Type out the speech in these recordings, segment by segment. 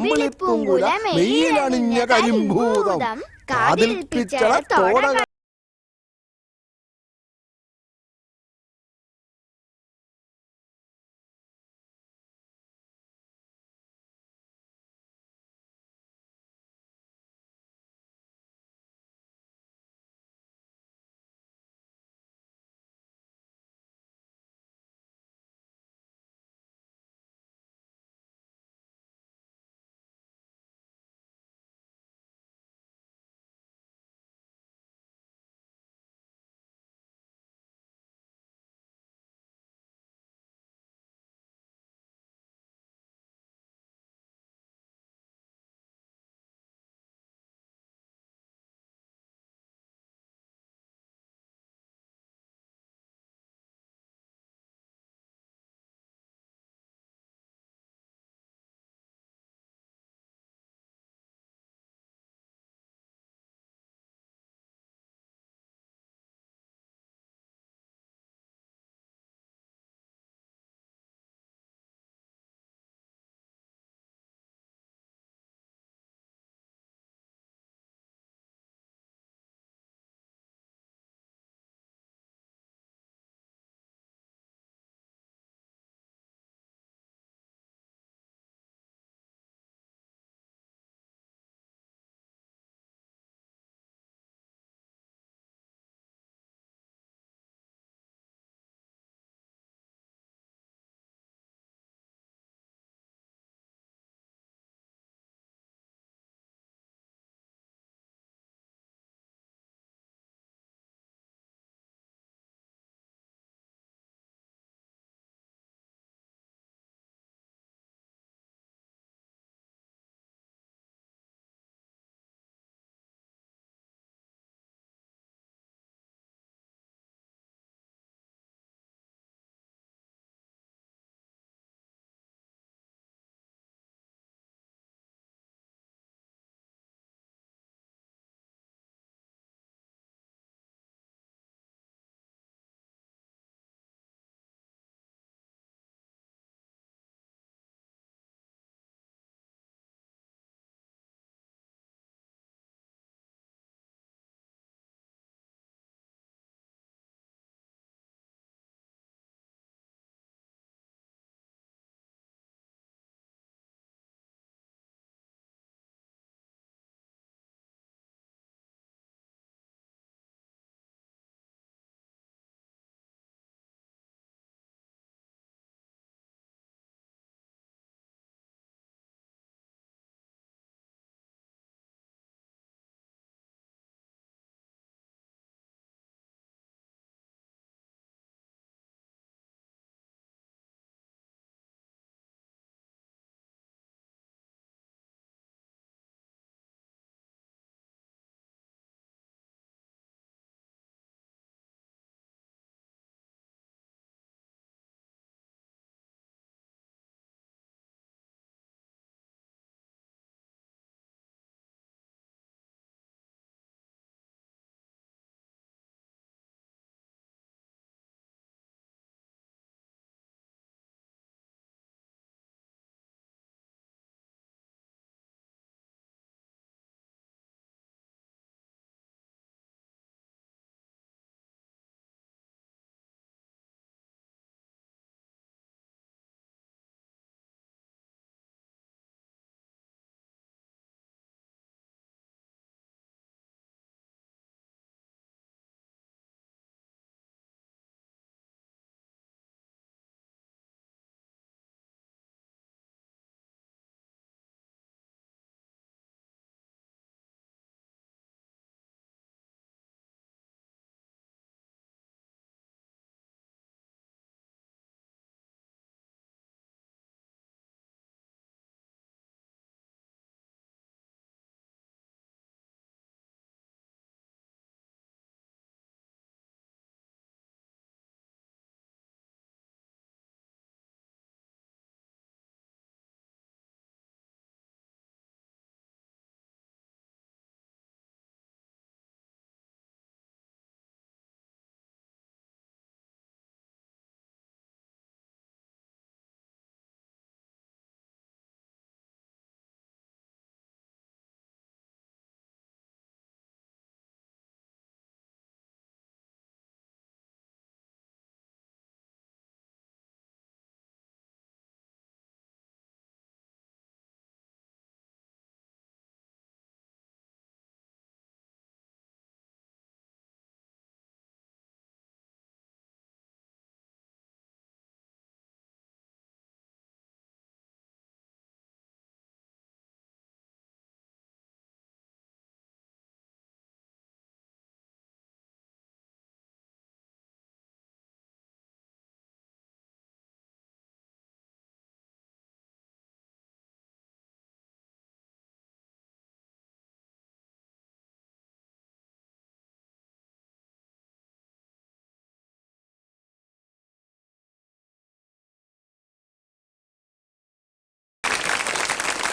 കമ്പിളിപ്പൂങ്കുല മെയ്യിലണിഞ്ഞ കരിമ്പൂതം കാതിൽ പിച്ചള തോട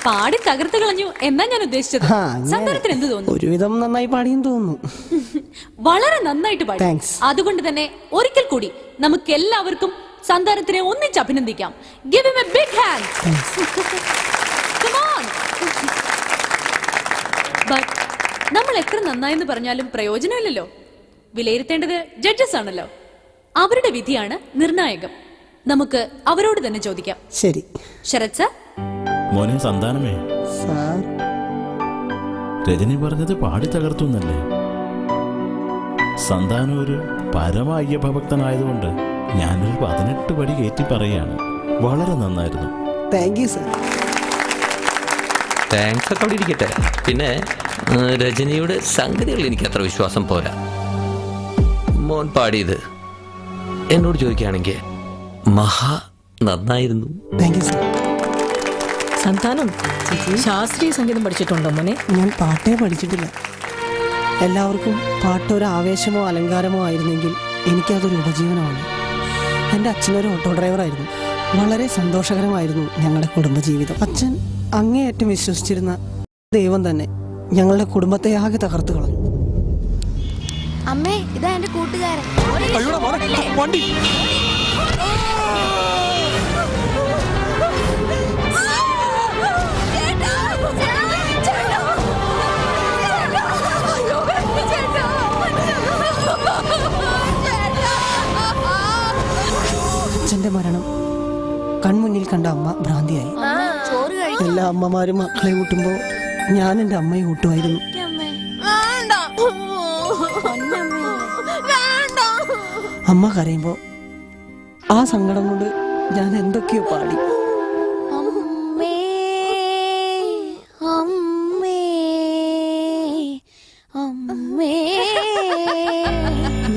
പാടി തകർത്ത് കളഞ്ഞു എന്നാ ഞാൻ ഉദ്ദേശിച്ചത്. സന്താനത്തിന് എന്ത് തോന്നുന്നു? ഒരുവിധം നന്നായി പാടിയെന്ന് തോന്നുന്നു. വളരെ നന്നായിട്ട് പാടി. അതുകൊണ്ട് തന്നെ ഒരിക്കൽ കൂടി നമുക്ക് എല്ലാവർക്കും സന്താനത്തിനെ ഒന്നിച്ച് അഭിനന്ദിക്കാം. Give him a big hand. Come on. But നമ്മൾ എത്ര നന്നായെന്ന് പറഞ്ഞാലും പ്രയോജനമില്ലല്ലോ. വിലയിരുത്തേണ്ടത് ജഡ്ജസ് ആണല്ലോ. അവരുടെ വിധിയാണ് നിർണായകം. നമുക്ക് അവരോട് തന്നെ ചോദിക്കാം. ശരി ശരത് സർ. മോനെ സന്താനമേ, രജനി പറഞ്ഞത് പാടി തകർത്തു എന്നല്ലേ? സന്താനം ഒരു പരമ അയ്യഭക്തനായതുകൊണ്ട് ഞാനൊരു 18 പടി കയറ്റി പറയുകയാണ്. വളരെ നന്നായിരുന്നു. Thank you sir. താങ്ക്സ് ഒക്കെ അവിടെ ഇരിക്കട്ടെ. പിന്നെ രജനിയുടെ സംഗതികളിൽ എനിക്ക് അത്ര വിശ്വാസം പോരാ. മോൻ പാടിയത് എന്നോട് ചോദിക്കുകയാണെങ്കിൽ മഹാ നന്നായിരുന്നു. Thank you sir. സന്താനം ശാസ്ത്രീയ സംഗീതം പഠിച്ചിട്ടുണ്ടോ മോനെ? ഞാൻ പാട്ടേ പഠിച്ചിട്ടില്ല. എല്ലാവർക്കും പാട്ടൊരു ആവേശമോ അലങ്കാരമോ ആയിരുന്നെങ്കിൽ എനിക്കതൊരു ഉപജീവനമാണ്. എൻ്റെ അച്ഛനൊരു ഓട്ടോ ഡ്രൈവറായിരുന്നു. വളരെ സന്തോഷകരമായിരുന്നു ഞങ്ങളുടെ കുടുംബജീവിതം. അച്ഛൻ അങ്ങേയറ്റം വിശ്വസിച്ചിരുന്ന ദൈവം തന്നെ ഞങ്ങളുടെ കുടുംബത്തെ ആകെ തകർത്തു കളഞ്ഞു. അമ്മേ, ഇതാ എന്റെ കൂട്ടുകാരൻ. അച്ഛൻ്റെ മരണം കൺമുന്നിൽ കണ്ട അമ്മ ഭ്രാന്തിയായി. എല്ലാ അമ്മമാരും മക്കളെ കൂട്ടുമ്പോൾ ഞാൻ എൻ്റെ അമ്മയെ കൂട്ടുമായിരുന്നു. അമ്മ കരയുമ്പോൾ ആ സങ്കടം കൊണ്ട് ഞാൻ എന്തൊക്കെയോ പാടി.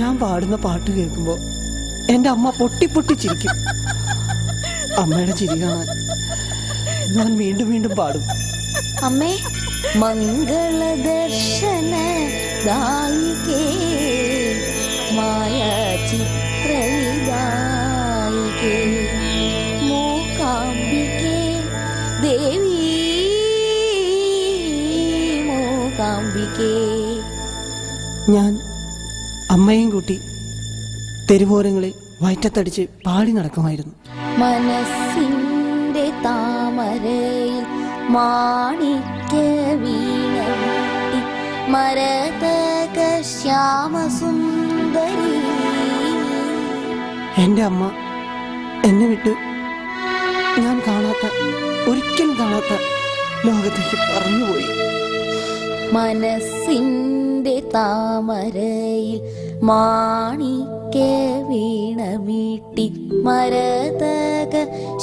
ഞാൻ പാടുന്ന പാട്ട് കേൾക്കുമ്പോൾ എൻ്റെ അമ്മ പൊട്ടി പൊട്ടി ചിരിക്കും. അമ്മയുടെ ചിരി കാണാൻ ഞാൻ വീണ്ടും വീണ്ടും പാടും. അമ്മേ, മംഗളദർശന ദായികേ മായാ ചിത്രവിദായികേ മൂകാംബികേ ദേവി മൂകാംബികേ. ഞാൻ അമ്മയും കൂട്ടി തെരുവോരങ്ങളിൽ വയറ്റത്തടിച്ച് പാടി നടക്കുമായിരുന്നു. മനസ്സിന്റെ താമരയിൽ മാണിക്യ വീണ മരതക ശ്യാമസുന്ദരി. എൻ്റെ അമ്മ എന്നെ വിട്ട് ഞാൻ കാണാത്ത, ഒരിക്കലും കാണാത്ത ലോകത്തേക്ക് പറന്നുപോയി. മനസ്സിന്റെ താമരയിൽ മാണിക്യ വീണമീട്ടി മരതക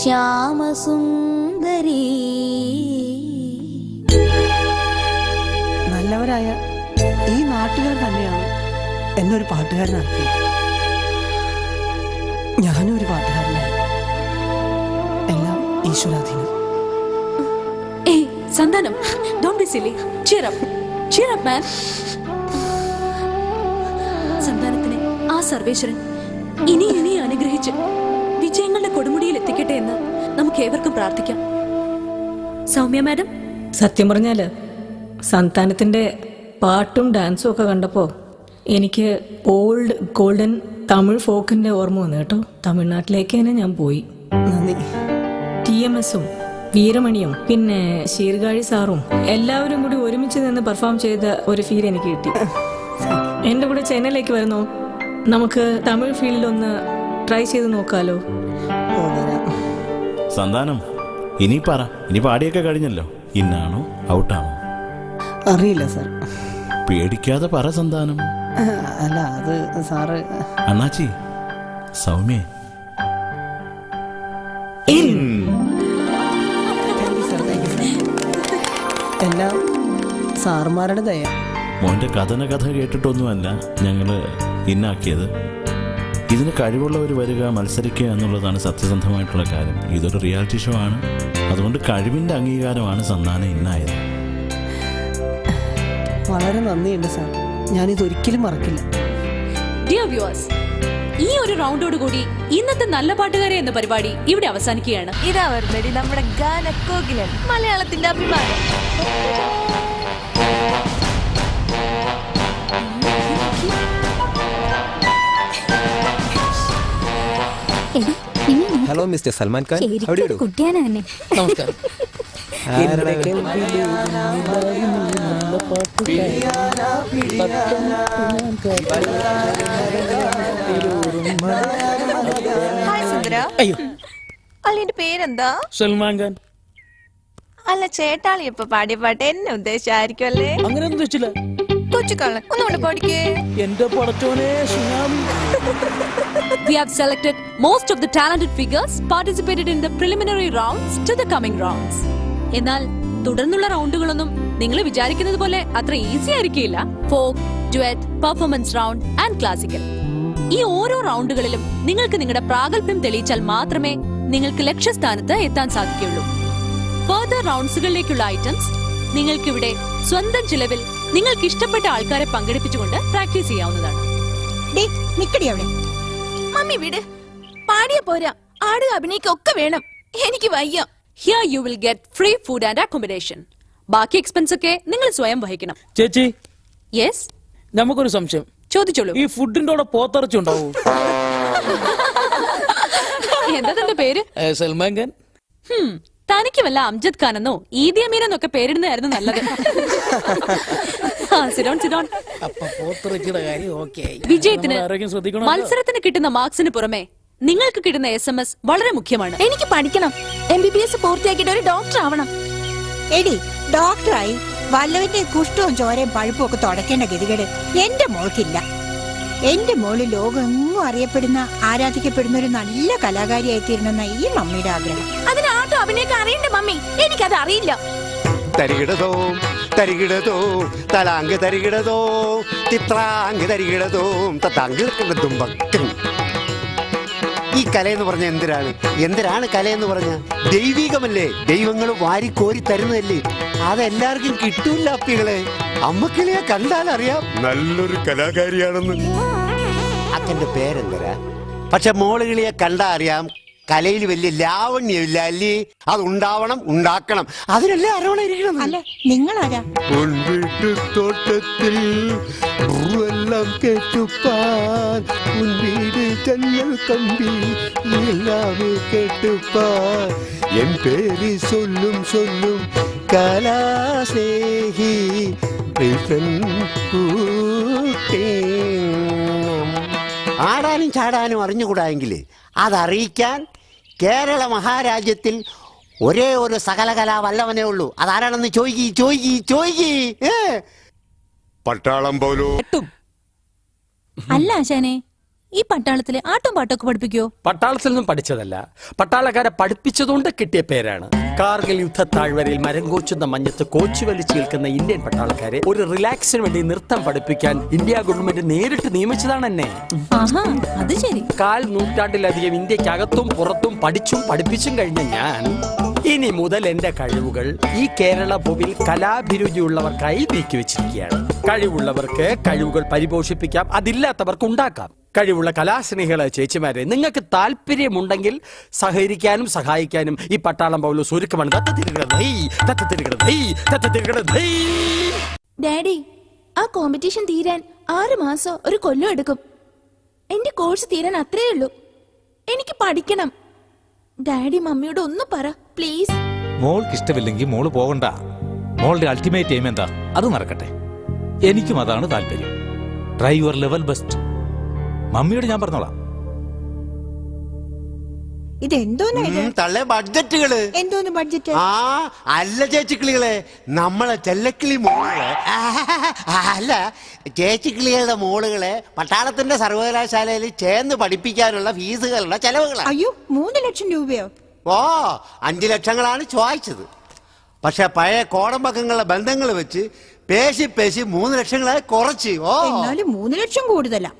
ശ്യാമസുന്ദരി. നല്ലവരായ ഈ നാട്ടുകാർ തന്നെയാണ് എന്നൊരു പാട്ടുകാരനാക്കിയത്. ഞാനും ഒരു പാട്ടുകാരനായി. എല്ലാം ഈശ്വരാധീനം. ഏയ് സന്താനം, don't be silly. Cheer up. Cheer up, man. സന്താനത്തിനെ ആ സർവേശ്വരൻ ഇനി അനുഗ്രഹിച്ച് വിജയങ്ങളുടെ കൊടുമുടിയിൽ എത്തിക്കട്ടെ എന്ന് നമുക്ക് ഏവർക്കും പ്രാർത്ഥിക്കാം. സൗമ്യ മാഡം, സത്യം പറഞ്ഞാല് സന്താനത്തിന്റെ പാട്ടും ഡാൻസും ഒക്കെ കണ്ടപ്പോൾ എനിക്ക് ഓൾഡ് ഗോൾഡൻ തമിഴ് ഫോക്കിന്റെ ഓർമ്മ വന്നു കേട്ടോ. തമിഴ്നാട്ടിലേക്ക് തന്നെ ഞാൻ പോയി. നന്ദി. TMSഉം വീരമണിയും പിന്നെ ശീർഗാഴി സാറും എല്ലാവരും കൂടി ഒരുമിച്ച് നിന്ന് പെർഫോം ചെയ്ത ഒരു ഫീൽ എനിക്ക് കിട്ടി. എന്റെ കൂടെ ചെന്നൈയിലേക്ക് വരുന്നോ? നമുക്ക് തമിഴ് ഫീൽഡിലൊന്ന് ട്രൈ ചെയ്ത് നോക്കാലോ? സന്താനം, ഇനി പറ, ഇനി പാടിയൊക്കെ കഴിഞ്ഞല്ലോ. ഇന്നാണോ ഔട്ടാണോ അറിയില്ല സാർ. പേടിക്കാതെ പറ സന്താനം. അല്ല, അത് സാറ്. അണ്ണാച്ചി, സൗമ്യ. എല്ലാം സാറുമാരുടെ ദയ. മോന്റെ കഥ കേട്ടിട്ടൊന്നുമല്ല ഞങ്ങള് ഇന്നാക്കിയത്. ഇതിന് കഴിവുള്ളവർ വരിക, മത്സരിക്കുക എന്നുള്ളതാണ് സത്യസന്ധമായിട്ടുള്ള കാര്യം. ഇതൊരു റിയാലിറ്റി ഷോ ആണ്. അതുകൊണ്ട് കഴിവിന്റെ അംഗീകാരമാണ് സന്താനം ഇന്നായത്. വളരെ നന്ദിയുണ്ട് സാർ. ഞാനിതൊരിക്കലും മറക്കില്ല. Dear viewers, ഈ ഒരു റൗണ്ടോട് കൂടി ഇന്നത്തെ നല്ല പാട്ടുകാരെ എന്ന പരിപാടി ഇവിടെ അവസാനിക്കുകയാണ്. ഇതാ വരുന്നടി നമ്മുടെ ഗാനക്കോകിലൻ, മലയാളത്തിന്റെ അഭിമാനം. ഹലോ മിസ്റ്റർ സൽമാൻ ഖാൻ, കുട്ടിയാണ് തന്നെ. നമസ്കാരം. ഹായ് സുന്ദര. അയ്യോ, അല്ല എന്റെ പേരെന്താ? സൽമാൻ ഖാൻ. അല്ല ചേട്ടാളി ഇപ്പൊ പാടിയ പാട്ട് എന്നെ ഉദ്ദേശിച്ചായിരിക്കും അല്ലേ? അങ്ങനെയൊന്നും വെച്ചില്ല. കൊച്ചുകളെ ഒന്നുകൊണ്ട് പഠിക്കേ. എന്റെ പടച്ചോനെ, tsunami. We have selected most of the talented figures participated in the preliminary rounds to the coming rounds. എന്നാൽ തുടർന്നുള്ള റൗണ്ടുകളൊന്നും നിങ്ങൾ വിചാരിക്കുന്നത് പോലെ അത്ര ഈസി ആയിരിക്കില്ല. Folk, duet, performance round and classical. ഈ ഓരോ റൗണ്ടുകളിലും നിങ്ങൾക്ക് നിങ്ങളുടെ പ്രാഗൽഭ്യം തെളിയിച്ചാൽ മാത്രമേ നിങ്ങൾക്ക് ലക്ഷ്യസ്ഥാനത്ത് എത്താൻ സാധിക്കുകയുള്ളൂ. ഫർദർ റൗണ്ട്സുകളിലേക്കുള്ള ഐറ്റംസ് നിങ്ങൾക്കിവിടെ സ്വന്തം ചിലവിൽ നിങ്ങൾക്ക് ഇഷ്ടപ്പെട്ട ആൾക്കാരെ പങ്കെടുപ്പിച്ചുകൊണ്ട് പ്രാക്ടീസ് ചെയ്യാവുന്നതാണ്. മമ്മി വിട്, പാടിയ പോരാ, ആടുക അഭിനയിക്കൊക്കെ വേണം. എനിക്ക് വയ്യ. Here you will get free food and accommodation. ബാക്കി എക്സ്പെൻസ് ഒക്കെ നിങ്ങൾ സ്വയം വഹിക്കണം. ചേച്ചി, യെസ്, നമുക്കൊരു സംശയം. ചോദിച്ചോളൂ. ഈ ഫുഡിന്റെ കൂടെ പോത്തിറച്ചി ഉണ്ടാവൂ? എന്താ തന്റെ പേര്? സൽമാൻ ഖാൻ. തനിക്ക് വല്ല അംജദ് ഖാൻ എന്നോ ഈദി അമീൻ എന്നൊക്കെ പേരിടുന്നതായിരുന്നു നല്ലത്. സിഡോൺ. വിജയത്തിന് മത്സരത്തിന് കിട്ടുന്ന മാർക്സിന് പുറമെ നിങ്ങൾക്ക് കിട്ടുന്ന SMS വളരെ മുഖ്യമാണ്. എനിക്ക് പഠിക്കണം. MBBS പൂർത്തിയാക്കിയിട്ട് ഒരു ഡോക്ടർ ആവണം. എടി, ഡോക്ടറായി വല്ലവന്റെ കുഷ്ടവും ചോരയും പഴുപ്പും ഒക്കെ തുടക്കേണ്ട ഗതികേട് എന്റെ മോൾക്കില്ല. എന്റെ മോള് ലോകമെങ്ങും അറിയപ്പെടുന്ന, ആരാധിക്കപ്പെടുന്ന ഒരു നല്ല കലാകാരിയായി തീരണമെന്ന ഈ മമ്മിയുടെ ആഗ്രഹം. അതിന് ആട്ടോ അഭിനയൊക്കെ അറിയണ്ട മമ്മി. എനിക്കത് അറിയില്ല. തരികിടതോ തരികിടതോ തലാങ്ക് തരികിടതോ ചിത്രാങ്ക് തരികിടതോ തത്താങ്ക് തുമ്പക്കും. ഈ കലയെന്ന് പറഞ്ഞ എന്തിനാണ് കലയെന്ന് പറഞ്ഞ? ദൈവികമല്ലേ? ദൈവങ്ങൾ വാരിക്കോരി തരുന്നതല്ലേ? അതെല്ലാവർക്കും കിട്ടൂല്ല അപ്പികളെ. അമ്മക്കിളിയെ കണ്ടാലറിയാം നല്ലൊരു കലാകാരിയാണെന്ന്. അക്കന്റെ പേരെന്തരാ? പക്ഷെ മോളുകിളിയെ കണ്ടാ അറിയാം കലയിൽ വലിയ ലാവണ്യമില്ല അല്ലേ? അതുണ്ടാവണം, ഉണ്ടാക്കണം. അതിനല്ലേ അരവണ ഇരിക്കണം. അല്ല, നിങ്ങളാരാ? തോട്ടത്തിൽ എല്ലാം കേട്ടുപ്പാൻ വീട് ജന്നൽ കമ്പി എല്ലാമേ കേട്ടുപ്പാൻ എൻ പേര് சொல்லும் കലാസ്നേഹി. ആടാനും ചാടാനും അറിഞ്ഞുകൂടായെങ്കിൽ അതറിയിക്കാൻ കേരള മഹാരാജ്യത്തിൽ ഒരേ ഒരു സകലകലാ വല്ലവനേ ഉള്ളൂ. അതാരാണെന്ന് ചോദിക്കി. പട്ടാളം പോലോ. അല്ല ആശാനെ, ഈ പട്ടാളത്തില് ആട്ടും പാട്ടൊക്കെ പഠിപ്പിക്കോ? പട്ടാളത്തിൽ നിന്നും പഠിച്ചതല്ല, പട്ടാളക്കാരെ പഠിപ്പിച്ചതുകൊണ്ട് കിട്ടിയ പേരാണ്. കാർഗിൽ യുദ്ധ താഴ്വരയിൽ മരം കോച്ചുന്ന മഞ്ഞത്ത് കോച്ചു വലിച്ചു നിൽക്കുന്ന ഇന്ത്യൻ പട്ടാളക്കാരെ ഒരു റിലാക്സിന് വേണ്ടി നൃത്തം പഠിപ്പിക്കാൻ ഇന്ത്യ ഗവൺമെന്റ് നേരിട്ട് നിയമിച്ചതാണ് എന്നെ. അത് ശരി. 4 നൂറ്റാണ്ടിലധികം ഇന്ത്യക്കകത്തും പുറത്തും പഠിച്ചും പഠിപ്പിച്ചും കഴിഞ്ഞ ഞാൻ ഇനി മുതൽ എന്റെ കഴിവുകൾ ഈ കേരള ഭൂവിൽ കലാഭിരുചിയുള്ളവർക്കായി നീക്കിവെച്ചിരിക്കുകയാണ്. കഴിവുള്ളവർക്ക് കഴിവുകൾ പരിപോഷിപ്പിക്കാം, അതില്ലാത്തവർക്ക് ഉണ്ടാക്കാം. കഴിവുള്ള കലാസ്നേഹികളെ ചേച്ചിമാരെ, നിങ്ങൾക്ക് താല്പര്യമുണ്ടെങ്കിൽ സഹകരിക്കാനും സഹായിക്കാനും ഈ പട്ടാളം പൗലോസ് ഒരുക്കമാണ്. ഡാഡി, ആ കോമ്പറ്റീഷൻ തീരാൻ 6 മാസം ഒരു കൊല്ലം എടുക്കും. എന്റെ കോഴ്സ് തീരാൻ അത്രേ ഉള്ളൂ. എനിക്ക് പഠിക്കണം. ഡാഡി മമ്മിയോട് ഒന്ന് പറ പ്ലീസ്. മോൾക്ക് ഇഷ്ടമില്ലെങ്കിൽ മോള് പോകണ്ട. മോളുടെ അൾട്ടിമേറ്റ് എയിം എന്താ അത് നടക്കട്ടെ. എനിക്കും അതാണ് താല്പര്യം. Try your level best. മമ്മിയോട് ഞാൻ പറഞ്ഞോളാം. തള്ളേ ബഡ്ജറ്റുകള് എന്തോന്ന് ബഡ്ജറ്റ്? അല്ല ചേച്ചിക്കിളികളെ, നമ്മളെ ചെല്ലക്കിളി മോളുകളെ, അല്ല ചേച്ചിക്കിളികളുടെ മോളുകളെ പട്ടാളത്തിന്റെ സർവകലാശാലയിൽ ചേർന്ന് പഠിപ്പിക്കാനുള്ള ഫീസുകളുടെ ചെലവുകളാണ്. അയ്യോ, 3 ലക്ഷം രൂപയോ? 5 ലക്ഷങ്ങളാണ് ചോദിച്ചത്. പക്ഷെ പഴയ കോടമ്പക്കങ്ങളുടെ ബന്ധങ്ങൾ വെച്ച് പേശി 3 ലക്ഷങ്ങളായി കുറച്ച്. എന്നാലും 3 ലക്ഷം കൂടുതലാ.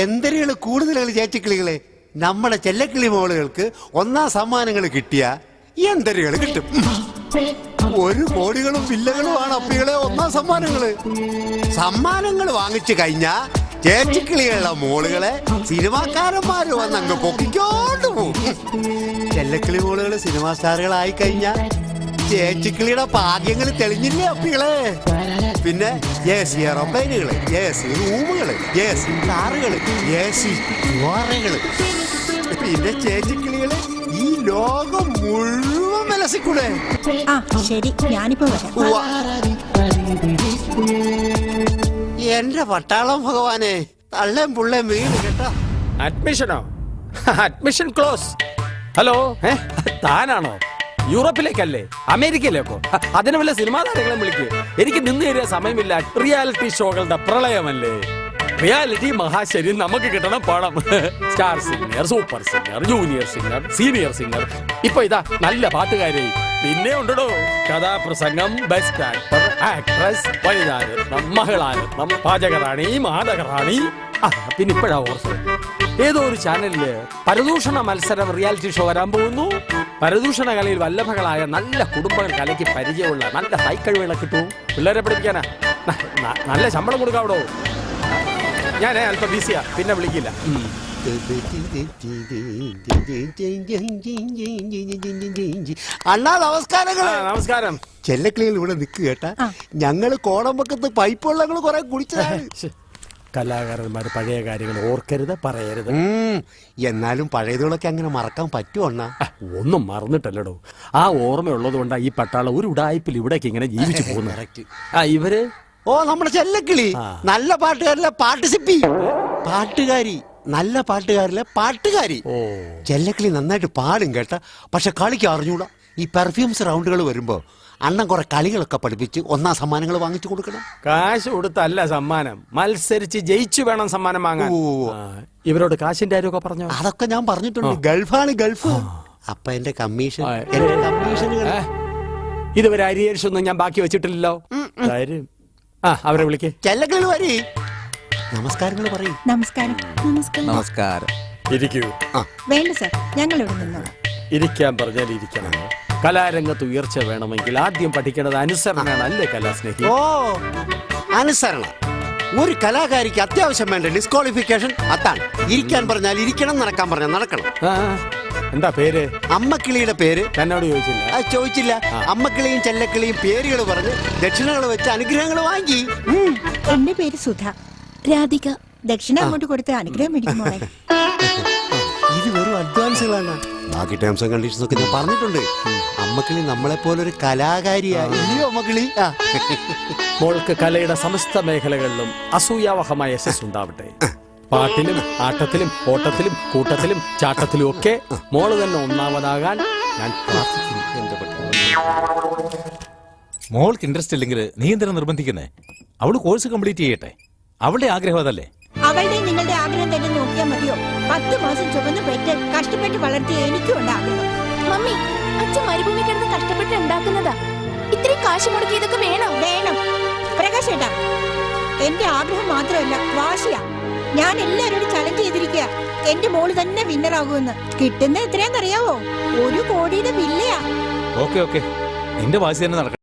എന്തൊരു കൂടുതലുകൾ ചേച്ചിക്കിളികളെ. നമ്മുടെ ചെല്ലക്കിളി മോളുകൾക്ക് 1ാം സമ്മാനങ്ങൾ കിട്ടിയ എന്തരുകൾ കിട്ടും. 1 കോടികളും വില്ലകളുമാണ് അപ്പികളെ 1ാം സമ്മാനങ്ങൾ വാങ്ങിച്ചു കഴിഞ്ഞാ ചേച്ചിക്കിളിയുള്ള മോളുകളെ സിനിമാക്കാരന്മാര് വന്ന് അങ്ങ് പൊക്കിക്കോണ്ട് പോകും. ചെല്ലക്കിളി മോളുകള് സിനിമാ സ്റ്റാറുകളായി കഴിഞ്ഞാൽ ചേച്ചിക്കിളിയുടെ ഭാഗ്യങ്ങൾ തെളിഞ്ഞില്ലേ അപ്പികളെ? പിന്നെ എ സി എയറോപ്ലെയിനുകള്, എ സി റൂമുകള്, എ സി കാറുകള്, എ സി ദ്വാരകള്, പിന്നെ ചേച്ചിക്കിളികള് ഈ ലോകം മുഴുവൻ വിലസിക്കൂടെ? ആ ശരി, ഞാനിപ്പോ വരാം. എന്റെ പട്ടാളം ഭഗവാനെ, തള്ളേം പുള്ളേം വീണ് കേട്ടോ. അഡ്മിഷനോ? Admission close. ഹലോ, താനാണോ? യൂറോപ്പിലേക്കല്ലേ, അമേരിക്കയിലേക്കോ? അതിന് വല്ല സിനിമാ താരങ്ങളെ വിളിക്കൂ. എനിക്ക് നിന്ന് തരിക സമയമില്ല. റിയാലിറ്റി ഷോകളുടെ പ്രളയമല്ലേ. റിയാലിറ്റി മഹാശരി, നമുക്ക് കിട്ടണം പണം. Star singer, super singer, junior singer, senior singer, ഇപ്പൊ ഇതാ നല്ല പാട്ടുകാരി. പിന്നെ ഉണ്ടോ കഥാപ്രസംഗം, ബെസ്റ്റ് ആക്ടർ, ആക്ട്രസ്, വനിതാരത്നം, മഹിളാരത്നം, പാചകറാണി, മാതകറാണി. പിന്നെ ഇപ്പോഴാ ഓർത്തത്, ഏതോ ഒരു ചാനലില് പരദൂഷണ മത്സരം റിയാലിറ്റി ഷോ വരാൻ പോകുന്നു. പരദൂഷണ കലയിൽ വല്ലഭകളായ നല്ല കുടുംബങ്ങൾ കലയ്ക്ക് പരിചയമുള്ള നല്ല കൈക്കഴിവുകളെ കിട്ടൂ. പിള്ളേരെ പഠിപ്പിക്കാനാ, നല്ല ശമ്പളം കൊടുക്കാവടോ. ഞാൻ അല്പം ബിസിയാ, പിന്നെ വിളിക്കില്ല. അണ്ണാ നമസ്കാരങ്ങൾ. നമസ്കാരം. ചെല്ലക്കിളികൾ ഇവിടെ നിൽക്കുക കേട്ടാ. ഞങ്ങള് കോടമ്പക്കത്ത് പൈപ്പ് വെള്ളങ്ങൾ കുറെ കുടിച്ചതാണ്. കലാകാരന്മാർ പഴയ കാര്യങ്ങൾ ഓർക്കരുത്, പറയരുത്. എന്നാലും പഴയതുകളൊക്കെ അങ്ങനെ മറക്കാൻ പറ്റുമോ അണ്ണാ? ഒന്നും മറന്നിട്ടല്ലടോ, ആ ഓർമ്മയുള്ളത് കൊണ്ടാ ഈ പട്ടാളം ഒരു ഉടായ്പിൽ ഇവിടേക്ക് ഇങ്ങനെ ജീവിച്ചു പോകുന്നത്. ഇവര് നമ്മുടെ ചെല്ലക്കിളി നല്ല പാട്ടുകാരിലെ പാർട്ടിസിപ്പി, പാട്ടുകാരി, നല്ല പാട്ടുകാരിലെ പാട്ടുകാരി. ചെല്ലക്കിളി നന്നായിട്ട് പാടും കേട്ടാ, പക്ഷെ കളിക്ക് അറിഞ്ഞൂടാ. ഈ പെർഫ്യൂംസ് റൗണ്ടുകൾ വരുമ്പോ അണ്ണൻ കുറെ കളികളൊക്കെ പഠിപ്പിച്ച് ഒന്നാം സമ്മാനങ്ങൾ വാങ്ങിച്ചു കൊടുക്കണം. കാശ് കൊടുത്തല്ല സമ്മാനം, മത്സരിച്ച് ജയിച്ചു വേണം സമ്മാനം വാങ്ങാൻ. ഇവരോട് കാശിന്റെ കാര്യമൊക്കെ പറഞ്ഞു? അതൊക്കെ ഞാൻ പറഞ്ഞിട്ടുണ്ട്. ഗൾഫാണ് ഗൾഫ്. അപ്പൊ എന്റെ കമ്മീഷൻ, ഇതുവരെ അരിയേഴ്സൊന്നും ഞാൻ ബാക്കി വെച്ചിട്ടില്ലല്ലോ. അവരെ വിളിക്കേ. ചെല്ലക്കിളി വരി. നമസ്കാരങ്ങൾ പറയും. നമസ്കാരം. നമസ്കാരം. ഇരിക്കൂ. വേണ്ട സാർ, ഞങ്ങൾ ഇവിടെ നിന്നോളാം. ഇരിക്കാൻ പറഞ്ഞാൽ ഇരിക്കണം. കലാരംഗത്ത് ഉയർച്ച വേണമെങ്കിൽ ആദ്യം പഠിക്കേണ്ടത് അനുസരണയാണ്, അല്ലേ കലാസ്നേഹി? അനുസരണ ഒരു കലാകാരിക്ക് അത്യാവശ്യം വേണ്ട ഡിസ്ക്വാളിഫിക്കേഷൻ അതാണ്. ഇരിക്കാൻ പറഞ്ഞാൽ ഇരിക്കണം, നടക്കാൻ പറഞ്ഞാൽ നടക്കണം. എന്താ പേര്? അമ്മക്കിളിയുടെ പേര് എന്നോട് ചോദിച്ചില്ല. ചോദിച്ചില്ല. അമ്മക്കിളിയും ചെല്ലക്കിളിയും പേരുകൾ പറഞ്ഞ് ദക്ഷിണകൾ വെച്ച് അനുഗ്രഹങ്ങൾ വാങ്ങി. എന്റെ പേര് സുധ. രാധിക. ദക്ഷിണ അങ്ങോട്ട് കൊടുത്ത് അനുഗ്രഹം മേടിക്കുമോ? ഇത് വെറും അഡ്വാൻസുകളാണ്. ബാക്കി ടേംസ് ആൻഡ് കണ്ടീഷൻസ് ഒക്കെ ഞാൻ പറഞ്ഞിട്ടുണ്ട്. അമ്മക്കിളി നമ്മളെ പോലെ ഒരു കലാകാരിയായി. അമ്മക്കിളി മോൾക്ക് കലയുടെ സമസ്ത മേഖലകളിലും അസൂയാവഹമായ യശസ് ഉണ്ടാവട്ടെ. പാട്ടിലും ആട്ടത്തിലും ഓട്ടത്തിലും കൂട്ടത്തിലും ചാട്ടത്തിലും ഒക്കെ മോള് തന്നെ ഒന്നാമതാകാൻ ഞാൻ പ്രാർത്ഥിക്കുന്നു. മോൾക്ക് ഇൻട്രസ്റ്റ് ഇല്ലെങ്കിൽ നീ എന്തിനാ നിർബന്ധിക്കുന്നേ? അവള് കോഴ്സ് കംപ്ലീറ്റ് ചെയ്യട്ടെ, അവളുടെ ആഗ്രഹം അതല്ലേ. അവളുടെ നിങ്ങളുടെ ആഗ്രഹം തന്നെ നോക്കിയാൽ മതിയോ? 10 മാസം ചുവന്ന് പെറ്റ് കഷ്ടപ്പെട്ട് വളർത്തിയ എനിക്കും ഉണ്ട് ആഗ്രഹം. മമ്മി, അച്ഛൻ മരുഭൂമി കിടന്ന് കഷ്ടപ്പെട്ട് ഉണ്ടാക്കുന്നതാ. ഇത്രയും കാശ് മുടക്കി ഇതൊക്കെ വേണം? വേണം പ്രകാശ് ഏട്ടാ. എന്റെ ആഗ്രഹം മാത്രമല്ല, വാശിയാ. ഞാൻ എല്ലാരോടും ചലഞ്ച് ചെയ്തിരിക്കുക, എന്റെ മോള് തന്നെ വിന്നറാകുമെന്ന്. കിട്ടുന്ന എത്രയാന്നറിയാവോ? 1 കോടിയുടെ വില്ലയാ. ഓക്കെ, നിന്റെ വാശി തന്നെ നടക്കണം.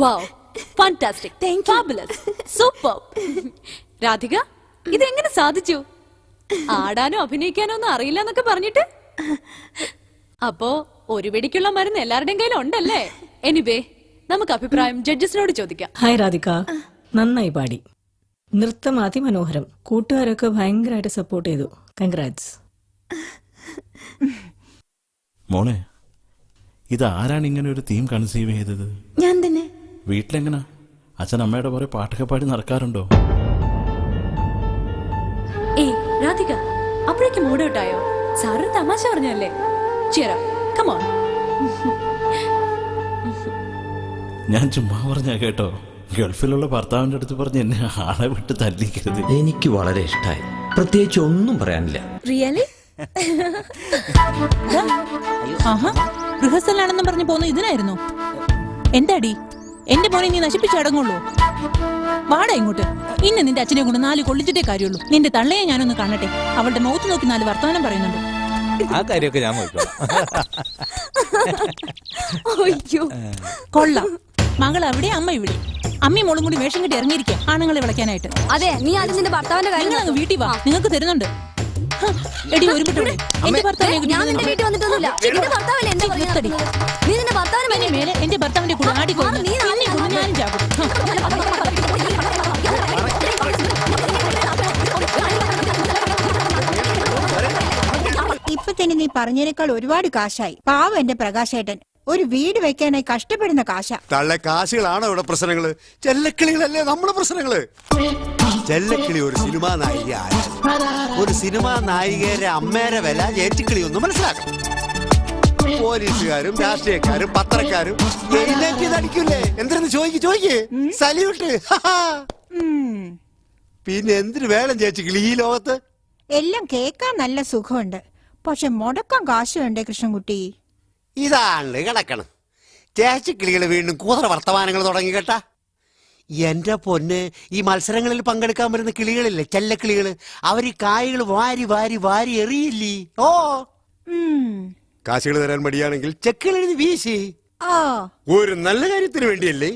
വാവ്, ഫാന്റാസ്റ്റിക്, ഫാബുലസ്, സൂപ്പർ. രാധിക, ഇതെങ്ങനെ സാധിച്ചു? ആടാനോ അഭിനയിക്കാനോ ഒന്നും അറിയില്ല എന്നൊക്കെ പറഞ്ഞിട്ട്. അപ്പോ ഒരു വെടിക്കുള്ള മരുന്ന് എല്ലാവരുടെയും കയ്യിലും ഉണ്ടല്ലേ? എനിവേ, നമുക്ക് അഭിപ്രായം ജഡ്ജസിനോട് ചോദിക്കാം. ഹായ് രാധിക, നന്നായി പാടി. നൃത്തം അതിമനോഹരം. കൂട്ടുകാരൊക്കെ ഭയങ്കരമായിട്ട് സപ്പോർട്ട് ചെയ്തു. കൺഗ്രാറ്റ്സ്. മോളെ, ഇത് ആരാണ് ഇങ്ങനെ ഒരു തീം കൺസീവ് ചെയ്തത്? ഞാൻ തന്നെ. വീട്ടിലെങ്ങനാ? അച്ഛൻ അമ്മയുടെ പോലെ പാട്ടൊക്കെ പാടി നടക്കാറുണ്ടോ? ഏയ് രാധിക, അപ്പോഴേക്ക് മൂഡ് ഔട്ട് ആയോ? സാറ് തമാശ പറഞ്ഞല്ലേ? Cheer up, come on. ഞാൻ ചുമ്മാ പറഞ്ഞ കേട്ടോ. ഗൾഫിലുള്ള ഭർത്താവിന്റെ അടുത്ത് പറഞ്ഞ് എന്നെ ആളെ വിട്ട് തല്ലിക്കരുത്. എനിക്ക് വളരെ ഇഷ്ടമായി. പ്രത്യേകിച്ച് ഒന്നും പറയാനില്ല. റിയലി? റിഹേഴ്സലാണെന്നും പറഞ്ഞു പോന്നു ഇതിനായിരുന്നു. എന്താടി, എന്റെ മോനെ നീ നശിപ്പിച്ചടങ്ങുള്ളൂ. വാടാ ഇങ്ങോട്ട്. ഇന്ന് നിന്റെ അച്ഛനെ കൊണ്ട് 4 കൊള്ളിച്ചിട്ടേ കാര്യമുള്ളൂ. നിന്റെ തള്ളയെ ഞാനൊന്ന് കാണട്ടെ. അവളുടെ മുഖത്ത് നോക്കി 4 വർത്തമാനം പറയുന്നുണ്ട്. ആ കാര്യമൊക്കെ ഞാൻ നോക്കാം. കൊള്ളാം. മകൾ അവിടെ, അമ്മ ഇവിടെ. അമ്മയും മോളും കൂടി വേഷം കെട്ടി ഇറങ്ങിയിരിക്കുക ആണുങ്ങളെ വിളക്കാനായിട്ട്. അതെ, നീ ആദ്യം നിന്റെ ഭർത്താവിന്റെ കാര്യം. നിങ്ങൾ അങ്ങ് വീട്ടിൽ വാ, നിങ്ങൾക്ക് തരുന്നുണ്ട്. എടി ഒരുമിട്ടോടെ എന്റെ ഭർത്താവിനെ മേലെ എന്റെ ഭർത്താവിന്റെ കൂടെ ആടിക്കൊള്ളു. ഞാനും ചാകും. ഇപ്പൊ തന്നെ നീ പറഞ്ഞതിനേക്കാൾ ഒരുപാട് കാശായി. പാവം എന്റെ പ്രകാശേട്ടൻ ഒരു വീട് വെക്കാനായി കഷ്ടപ്പെടുന്ന കാശ. തള്ള കാശുകളാണോ ഇവിടെ പ്രശ്നങ്ങള്? ചെല്ലക്കിളികളല്ലേ നമ്മളെ പ്രശ്നങ്ങള്. ചെല്ലക്കിളി ഒരു സിനിമാ നായിക. ഒരു സിനിമാ നായികയുടെ അമ്മേരെ വില ചേച്ചിക്കിളി ഒന്ന് മനസ്സിലാക്കണം. പോലീസുകാരും രാഷ്ട്രീയക്കാരും പത്രക്കാരും അടിക്കൂലേ? എന്തിനെന്ന് ചോദിക്കേ സല്യൂട്ട്. പിന്നെ എന്തിനു വേണം ചേച്ചിക്കിളി ഈ ലോകത്ത്? എല്ലാം കേൾക്കാൻ നല്ല സുഖമുണ്ട്, പക്ഷെ മുടക്കാൻ കാശ് വേണ്ടേ കൃഷ്ണൻകുട്ടി? ഇതാണ് കിടക്കണം. ചേച്ചിക്കിളികൾ വീണ്ടും കൂതറ വർത്തമാനങ്ങൾ തുടങ്ങി കേട്ടാ. എന്റെ പൊന്ന്, ഈ മത്സരങ്ങളിൽ പങ്കെടുക്കാൻ വരുന്ന കിളികളില്ലേ, ചെല്ലക്കിളികള്, അവർ ഈ കായകൾ വാരി വാരി വാരി എറിയില്ലേ? ഓ, കാശുകൾ തരാൻ മടിയാണെങ്കിൽ ചെക്കുകൾ എഴുതി വീശി. ഒരു നല്ല കാര്യത്തിന് വേണ്ടിയല്ലേ?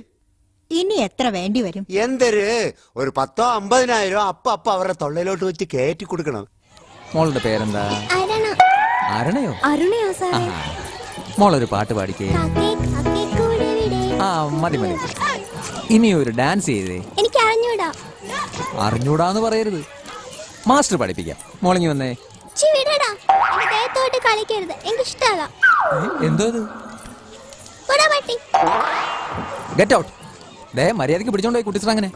ഇനി എത്ര വേണ്ടി വരും? എന്തൊരു ഒരു 10,000 50,000 അപ്പ അവരുടെ തൊള്ളയിലോട്ട് വെച്ച് കയറ്റി കൊടുക്കണം. മോളുടെ പേരെന്താ? അരുണയോ? അരുണയോ സാറേ? മോളൊരു പാട്ട് പാടിക്കേ. ആ മതി മതി. ഇനി ഒരു ഡാൻസ് ചെയ്തേ. എനിക്ക് അറിഞ്ഞൂടാ. അറിഞ്ഞൂടാന്ന് പറയരുത്, മാസ്റ്റർ പഠിപ്പിക്കാം. മോളിങ്ങി വന്നേ. കളിക്കരുത്, എനിക്ക് ഇഷ്ടമല്ല. എന്തോ ഗെറ്റ് ഔട്ട്. ദേ മര്യാദക്ക് പിടിച്ചോണ്ടായി കുട്ടിസ്. അങ്ങനെ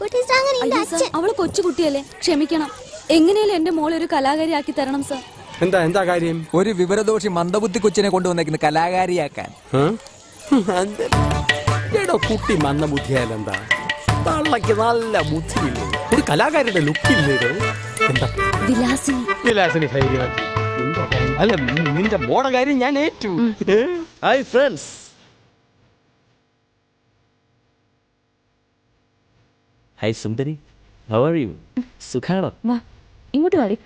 അവള് കൊച്ചുകുട്ടിയല്ലേ, ക്ഷമിക്കണം. എങ്ങനെയാലും എന്റെ മോളെ ഒരു കലാകാരിയാക്കി തരണം സർ. എന്താ കാര്യം? ഒരു വിവരദോഷി മന്ദബുദ്ധി കൊച്ചിനെ കൊണ്ടുവന്നേക്കുന്ന കലാകാരിയാക്കാൻ. കുട്ടി മന്ദബുദ്ധിയായാലെന്താ? തള്ളക്ക് നല്ല ബുദ്ധിയില്ലേ? ഒരു കലാകാരിയുടെ ലുക്കില്ലേ? വിലാസിനി അല്ല, നിന്റെ മോടെ കാര്യം ഞാൻ ഏറ്റു. Hi friends. Hi Sundari, how are you? സുഖാണോ? ഇങ്ങോട്ട് വാടി.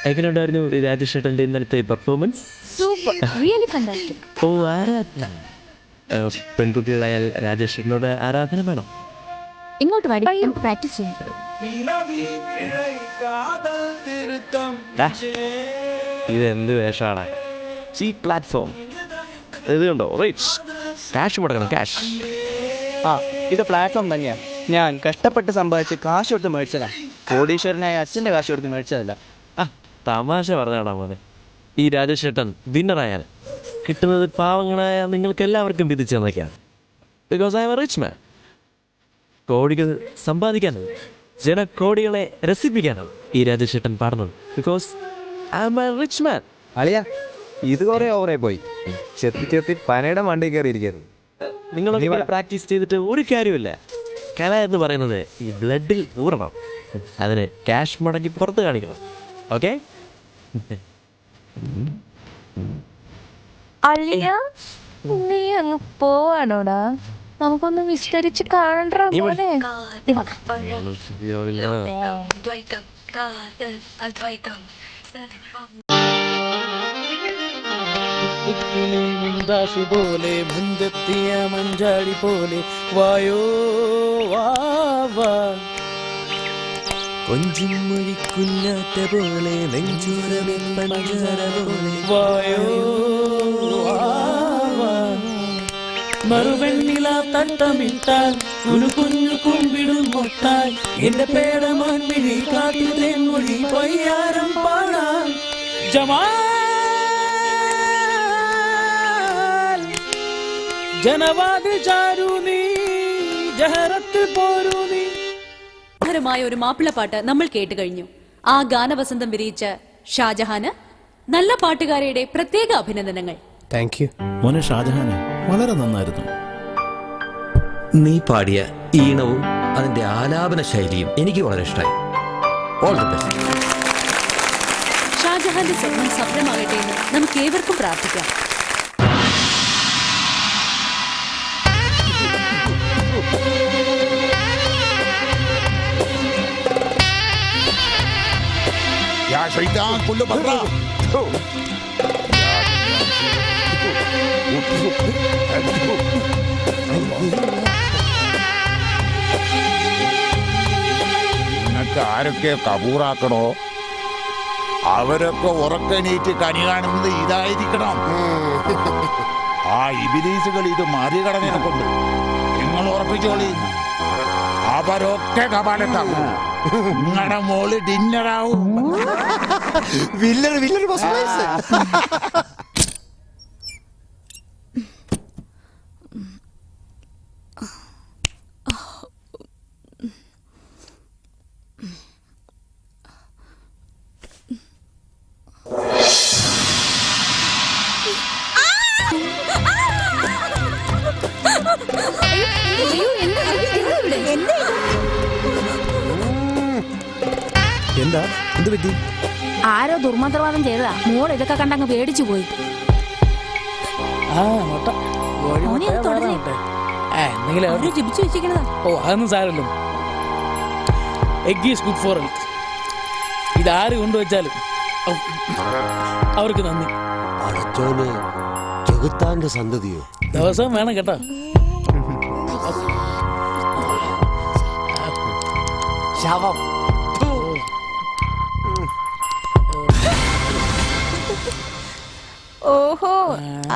എങ്ങനെയുണ്ടായിരുന്നു രാജേഷ് ചേട്ടന്റെ ഇന്നലത്തെ പെർഫോമൻസ്? ഓ, ആരാധന. പെൺകുട്ടികളായ രാജേഷ് ചേട്ടനോട് ആരാധന വേണം. ഇങ്ങോട്ട് വാടി, പ്രാക്ടീസ് ചെയ്യാം. ഇതെന്ത് വേഷമാണ്? ഈ പ്ലാറ്റ്ഫോം ഇത് കണ്ടോ? ക്യാഷ് മുടക്കണം, ക്യാഷ്. ഇത് പ്ലാറ്റ്ഫോം തന്നെയാണ്. ഞാൻ കഷ്ടപ്പെട്ട് സമ്പാദിച്ച് കാശ് കൊടുത്ത് മേടിച്ചതാ. കോടീശ്വരനായ അച്ഛൻ്റെ കാശ് കൊടുത്ത് മേടിച്ചതല്ല. തമാശ പറഞ്ഞാടാ മോനെ. ഈ രാജേഷ് ചേട്ടൻ വിന്നറായാൽ കിട്ടുന്നത് പാവങ്ങളായ നിങ്ങൾക്ക് എല്ലാവർക്കും വിധിച്ചു തന്നേക്കാണ്. Because I am a rich man. കോടികൾ സമ്പാദിക്കാനത്, ജനകോടികളെ രസിപ്പിക്കാനാണ് ഈ രാജേഷ് ചേട്ടൻ പാടുന്നത്. Because I am a rich man. അളിയാ, ഇത് കുറെ ഓവറായി പോയി. ചെത്തി പനയുടെ മണ്ടി കയറിയിരിക്കുന്നു. നിങ്ങളൊക്കെ പ്രാക്ടീസ് ചെയ്തിട്ട് ഒരു കാര്യമില്ല. കല എന്ന് പറയുന്നത് ഈ ബ്ലഡിൽ ഊറണം. അതിന് ക്യാഷ് മുടക്കി പുറത്ത് കാണിക്കണം. ഓക്കെ? അളിയ, നീ അങ്ങ് പോവാണോടാ? നമുക്കൊന്ന് വിസ്തരിച്ച് കാണണ്ട പോലെ. ദ്വൈതം, അദ്വൈതം. മുന്താസ് പോലെ മുഞ്ചെത്തിയ മഞ്ചാടി പോലെ വായോ വാ കൊഞ്ചും മൊഴിക്കുഞ്ഞാറ്റ പോലെ നെഞ്ചൂരമേ പഞ്ചാര പോലെ വായോ മറുവെണ്ണില തട്ടമിട്ടാൽ ഒരു കുഞ്ഞു കുമ്പിടും മുട്ടാൽ എന്റെ പേടമാൻ വിഴി കാട്ടിലെ മൊഴി പയ്യാരം പാടാൻ ജമാൽ ജനവാദി ചാരു നീ ജഹറത്തിൽ പോരൂ നീ. മനോഹരമായ ഒരു മാപ്പിളപ്പാട്ട് നമ്മൾ കേട്ട് കഴിഞ്ഞു. ആ ഗാനവസന്തം വിരിയിച്ച ഷാജഹാന് നല്ല പാട്ടുകാരുടെ പ്രത്യേക അഭിനന്ദനങ്ങൾ. താങ്ക് യു മോനെ ഷാജഹാനെ, വളരെ നന്നായിരുന്നു. നീ പാടിയ ഈണവും അതിന്റെ ആലാപന ശൈലിയും എനിക്ക് വളരെ ഇഷ്ടമായി. All the best. ഷാജഹാന്റെ സ്വപ്നം സഫലമാകട്ടെ എന്ന് നമുക്ക് ഏവർക്കും പ്രാർത്ഥിക്കാം. يا شيطان كله برا നിനക്ക് ആരൊക്കെ കബൂറാക്കണോ അവരൊക്കെ ഉറക്കനീറ്റ് കനി കാണുന്നത് ഇതായിരിക്കണം. ആ ഇബിലീസുകൾ ഇത് മറികടന്നതിനെ കൊണ്ട് നിങ്ങൾ ഉറപ്പിച്ചോളി, അവരൊക്കെ കപാലത്താകും. നിങ്ങളുടെ മോള് ഡിന്നറാവും. എന്താ എന്ത് പറ്റി? ആരോ ദുർമന്ത്രവാദം ചെയ്തതാ. മോൾ ഇതൊക്കെ കണ്ടങ്ങ് പേടിച്ചു പോയി. ജപിച്ചു വെച്ചിരിക്കണതാ. ഓ അതൊന്നും സാരല്ലോ. Egg is good for health. ഇതാര് കൊണ്ടുവച്ചാലും അവർക്ക് നന്ദി. അടച്ചോന് ചെകുത്താന്റെ സന്തതിയോ ദിവസം വേണം കേട്ടോ. ശവം. ഓഹോ,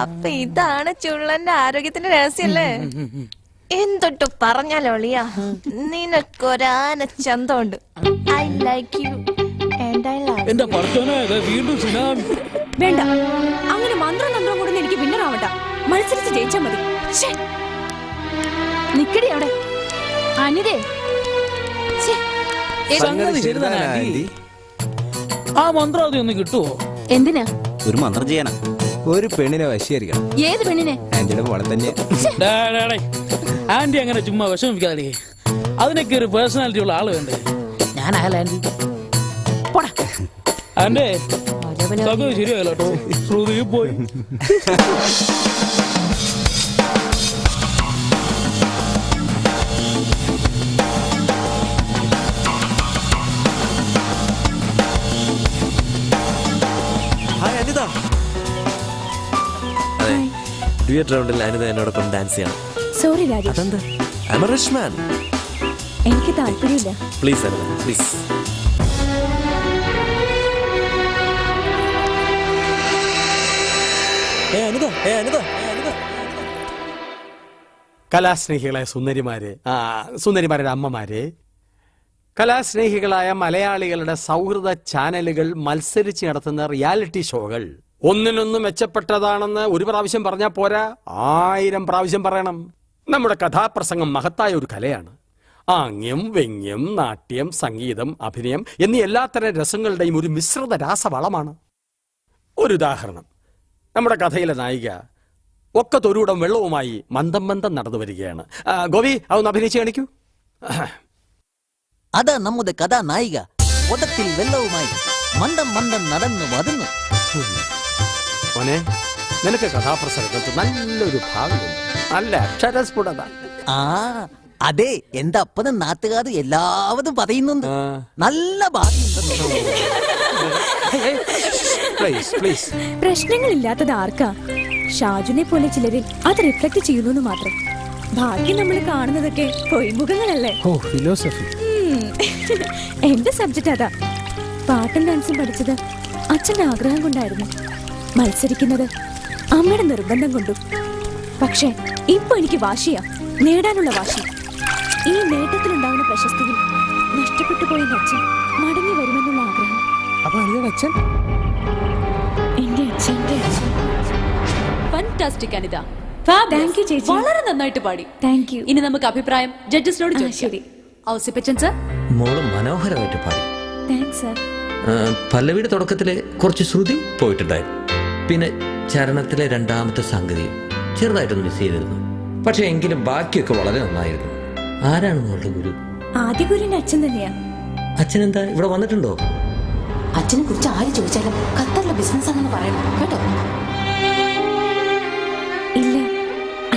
അപ്പൊ ഇതാണ് ചുള്ളന്റെ ആരോഗ്യത്തിന്റെ രഹസ്യല്ലേ? എന്തൊട്ട് പറഞ്ഞാലോളിയാ, നിനക്കൊരാന ചന്തമുണ്ട്. I like you and I love. എന്റെ പഠിച്ചോനെ വീണ്ടും സുനാമി. വേണ്ട, അങ്ങനെ മന്ത്രം കൂടെ എനിക്ക് വിന്നറാവണ്ട. മത്സരിച്ച് ജയിച്ചാ മതി. നിക്കടി അവിടെ അനിതേ. സംഗതി ശരി തന്നെ ആന്റി. ആ മന്ത്രം അതൊന്ന് കിട്ടുവോ? എന്തിനാ? ഒരു മന്ത്രം ചെയ്യാനാ. ഒരു പെണ്ണിനെ വശീകരിക്കണം. ഏത് പെണ്ണിനെ? ആന്റിയുടെ മോളെ തന്നെ. ആന്റി അങ്ങനെ ചുമ്മാ വിഷമിക്കാതെ. അതിനൊക്കെ ഒരു പേഴ്സണാലിറ്റി ഉള്ള ആള് വേണ്ടേ? ഞാനായാലും ആന്റി ആന്റേ സംഗതി ശരിയായല്ലോ കേട്ടോ. ശ്രുതി പോയി. അതെ, ഡ്യുവറ്റ് റൗണ്ടിൽ അനിത എന്നോടൊപ്പം ഡാൻസ് ചെയ്യണം. സോറി രാജേഷ്. അതെന്താ? I am a rich man. എനിക്ക് താല്പര്യമില്ല. Please Anita, please. കലാസ്നേഹികളായ സുന്ദരിമാരുടെ അമ്മമാരെ, കലാസ്നേഹികളായ മലയാളികളുടെ സൗഹൃദ ചാനലുകൾ മത്സരിച്ച് നടത്തുന്ന റിയാലിറ്റി ഷോകൾ ഒന്നിനൊന്ന് മെച്ചപ്പെട്ടതാണെന്ന് ഒരു പ്രാവശ്യം പറഞ്ഞാൽ പോരാ, 1000 പ്രാവശ്യം പറയണം. നമ്മുടെ കഥാപ്രസംഗം മഹത്തായ ഒരു കലയാണ്. ആംഗ്യം, വ്യംഗ്യം, നാട്യം, സംഗീതം, അഭിനയം എന്നീ എല്ലാത്തരം രസങ്ങളുടെയും ഒരു മിശ്രിത രാസവളമാണ്. ഒരു ഉദാഹരണം, നമ്മുടെ കഥയിലെ നായിക ഒക്കെ തൊരൂടം വെള്ളവുമായി മന്ദം നടന്നു വരികയാണ്. ഗോപി, അതൊന്ന് അഭിനയിച്ച് കാണിക്കൂ. അതാ നമ്മുടെ കഥാനായിക ഒതത്തിൽ വെള്ളവുമായി മന്ദം നടന്നു വരുന്നു. മോനെ, നിനക്ക് കഥാപ്രസംഗത്ത് നല്ലൊരു ഭാവിയുണ്ട്, നല്ല അക്ഷരസ്ഫുടത. ആ അതെ എന്റെ അപ്പനും നാട്ടുകാരും എല്ലാവരും പറയുന്നുണ്ട് നല്ല പ്രശ്നങ്ങളില്ലാത്തത് ആർക്കാ? ഷാജുനെ പോലെ ചിലരിൽ അത് റിഫ്ലക്ട് ചെയ്യുന്നു മാത്രം. ബാക്കി നമ്മൾ കാണുന്നതൊക്കെ പൊയ്മുഖങ്ങളല്ലേ? എന്റെ സബ്ജക്റ്റ് അതാ. പാട്ടും ഡാൻസും പഠിച്ചത് അച്ഛന്റെ ആഗ്രഹം കൊണ്ടായിരുന്നു. മത്സരിക്കുന്നത് അമ്മയുടെ നിർബന്ധം കൊണ്ടും. പക്ഷെ ഇപ്പൊ എനിക്ക് വാശിയാ, നേടാനുള്ള വാശി. ഈ നേട്ടത്തിലുണ്ടാവുന്ന പ്രശസ്തിയിൽ നഷ്ടപ്പെട്ടു പോയ അച്ഛൻ മടങ്ങി വരുമെന്നുള്ള ആഗ്രഹം. അച്ഛൻ എന്റെ അച്ഛന്റെ അച്ഛൻ. ഫാന്റാസ്റ്റിക് അനിത. താങ്ക് യു ചേച്ചി, വളരെ നന്നായിട്ട് പാടി. Thank you. ഇനി നമുക്ക് അഭിപ്രായം ജഡ്ജസിനോട് ചോദിക്കാം. ഔസിപ്പച്ചൻ സർ. മോള് മനോഹരമായിട്ട് പാടി. Thanks sir. പല്ലവിയുടെ തുടക്കത്തിലെ കുറച്ച് ശ്രുതി പോയിട്ടുണ്ടായിരുന്നു. പിന്നെ ചരണത്തിലെ രണ്ടാമത്തെ സംഗതി ചെറുതായിട്ടൊന്ന് മിസ് ചെയ്തിരുന്നു. പക്ഷെ എങ്കിലും ബാക്കിയൊക്കെ വളരെ നന്നായിരുന്നു. ആരാണ് മോളുടെ ഗുരു? ആദ്യ ഗുരുവിന്റെ അച്ഛൻ തന്നെയാ. അച്ഛൻ എന്താ ഇവിടെ വന്നിട്ടുണ്ടോ? അച്ഛനെ കുറിച്ച് ആര് ചോദിച്ചാലും ഖത്തറിലെ ബിസിനസ് ആണെന്ന് പറയണം കേട്ടോ. ഇല്ല,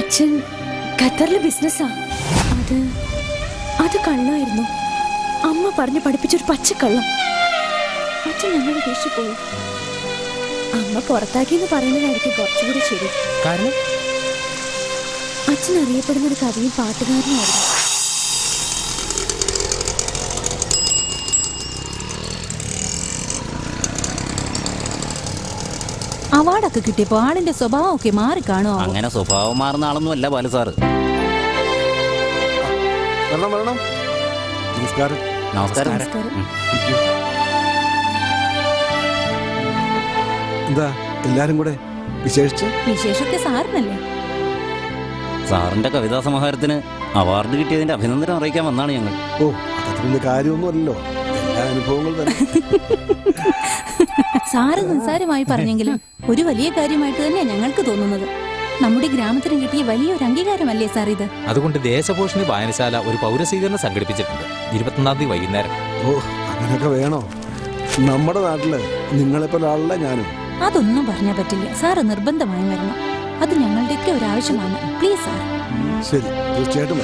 അച്ഛൻ ഖത്തറിലെ ബിസിനസ്സാ. അത് കള്ളമായിരുന്നു. അമ്മ പറഞ്ഞു പഠിപ്പിച്ചൊരു പച്ചക്കള്ളം. അച്ഛൻ ഞങ്ങളെ ദേഷ്യപ്പോയി. അമ്മ പുറത്താക്കിയെന്ന് പറയുന്നതായിരിക്കും കുറച്ചുകൂടി ശരി. കാരണം അച്ഛൻ അറിയപ്പെടുന്ന ഒരു കവിയും പാട്ടുകാരനായിരുന്നു. അവാർഡൊക്കെ കിട്ടിയപ്പോ ആളിന്റെ സ്വഭാവം ഒക്കെ മാറി കാണുമോ? അങ്ങനെ സ്വഭാവം മാറുന്ന ആളൊന്നും അല്ല ബാലു സാറ്. നമസ്കാരം. നമസ്കാരം. എന്താ എല്ലാരും കൂടെ വിശേഷമൊക്കെ സാറിനല്ലേ? സാറിന്റെ കവിതാ സമാഹാരത്തിന് അവാർഡ് കിട്ടിയതിന്റെ അഭിനന്ദനം അറിയിക്കാൻ വന്നാണ് ഞങ്ങൾ. ഓ, അത്ര വലിയ കാര്യമൊന്നുമല്ലോ, എല്ലാ അനുഭവങ്ങൾ തന്നെ. സാറ് നിസ്സാരമായി പറഞ്ഞെങ്കിലും ഒരു വലിയ കാര്യമായിട്ട് തന്നെയാണ് ഞങ്ങൾക്ക് തോന്നുന്നത്. നമ്മുടെ ഗ്രാമത്തിന് കിട്ടിയ വലിയൊരു അംഗീകാരമല്ലേ സാർ ഇത്? അതുകൊണ്ട് ദേശപോഷണി വായനശാല ഒരു പൗരസ്വീകരണം സംഘടിപ്പിച്ചിട്ടുണ്ട് 21-ാം തീയതി വൈകുന്നേരം. ഓ, അങ്ങനെയൊക്കെ വേണോ? നമ്മുടെ നാട്ടില് നിങ്ങളെപ്പോലെ ആളല്ല ഞാനും. അതൊന്നും പറഞ്ഞാൽ പറ്റില്ല. സാറ് നിർബന്ധമായും വരണം. അത് ഞങ്ങളുടെയൊക്കെ ഒരു ആവശ്യമാണ്. Please sir. ശരി, തീർച്ചയായിട്ടും.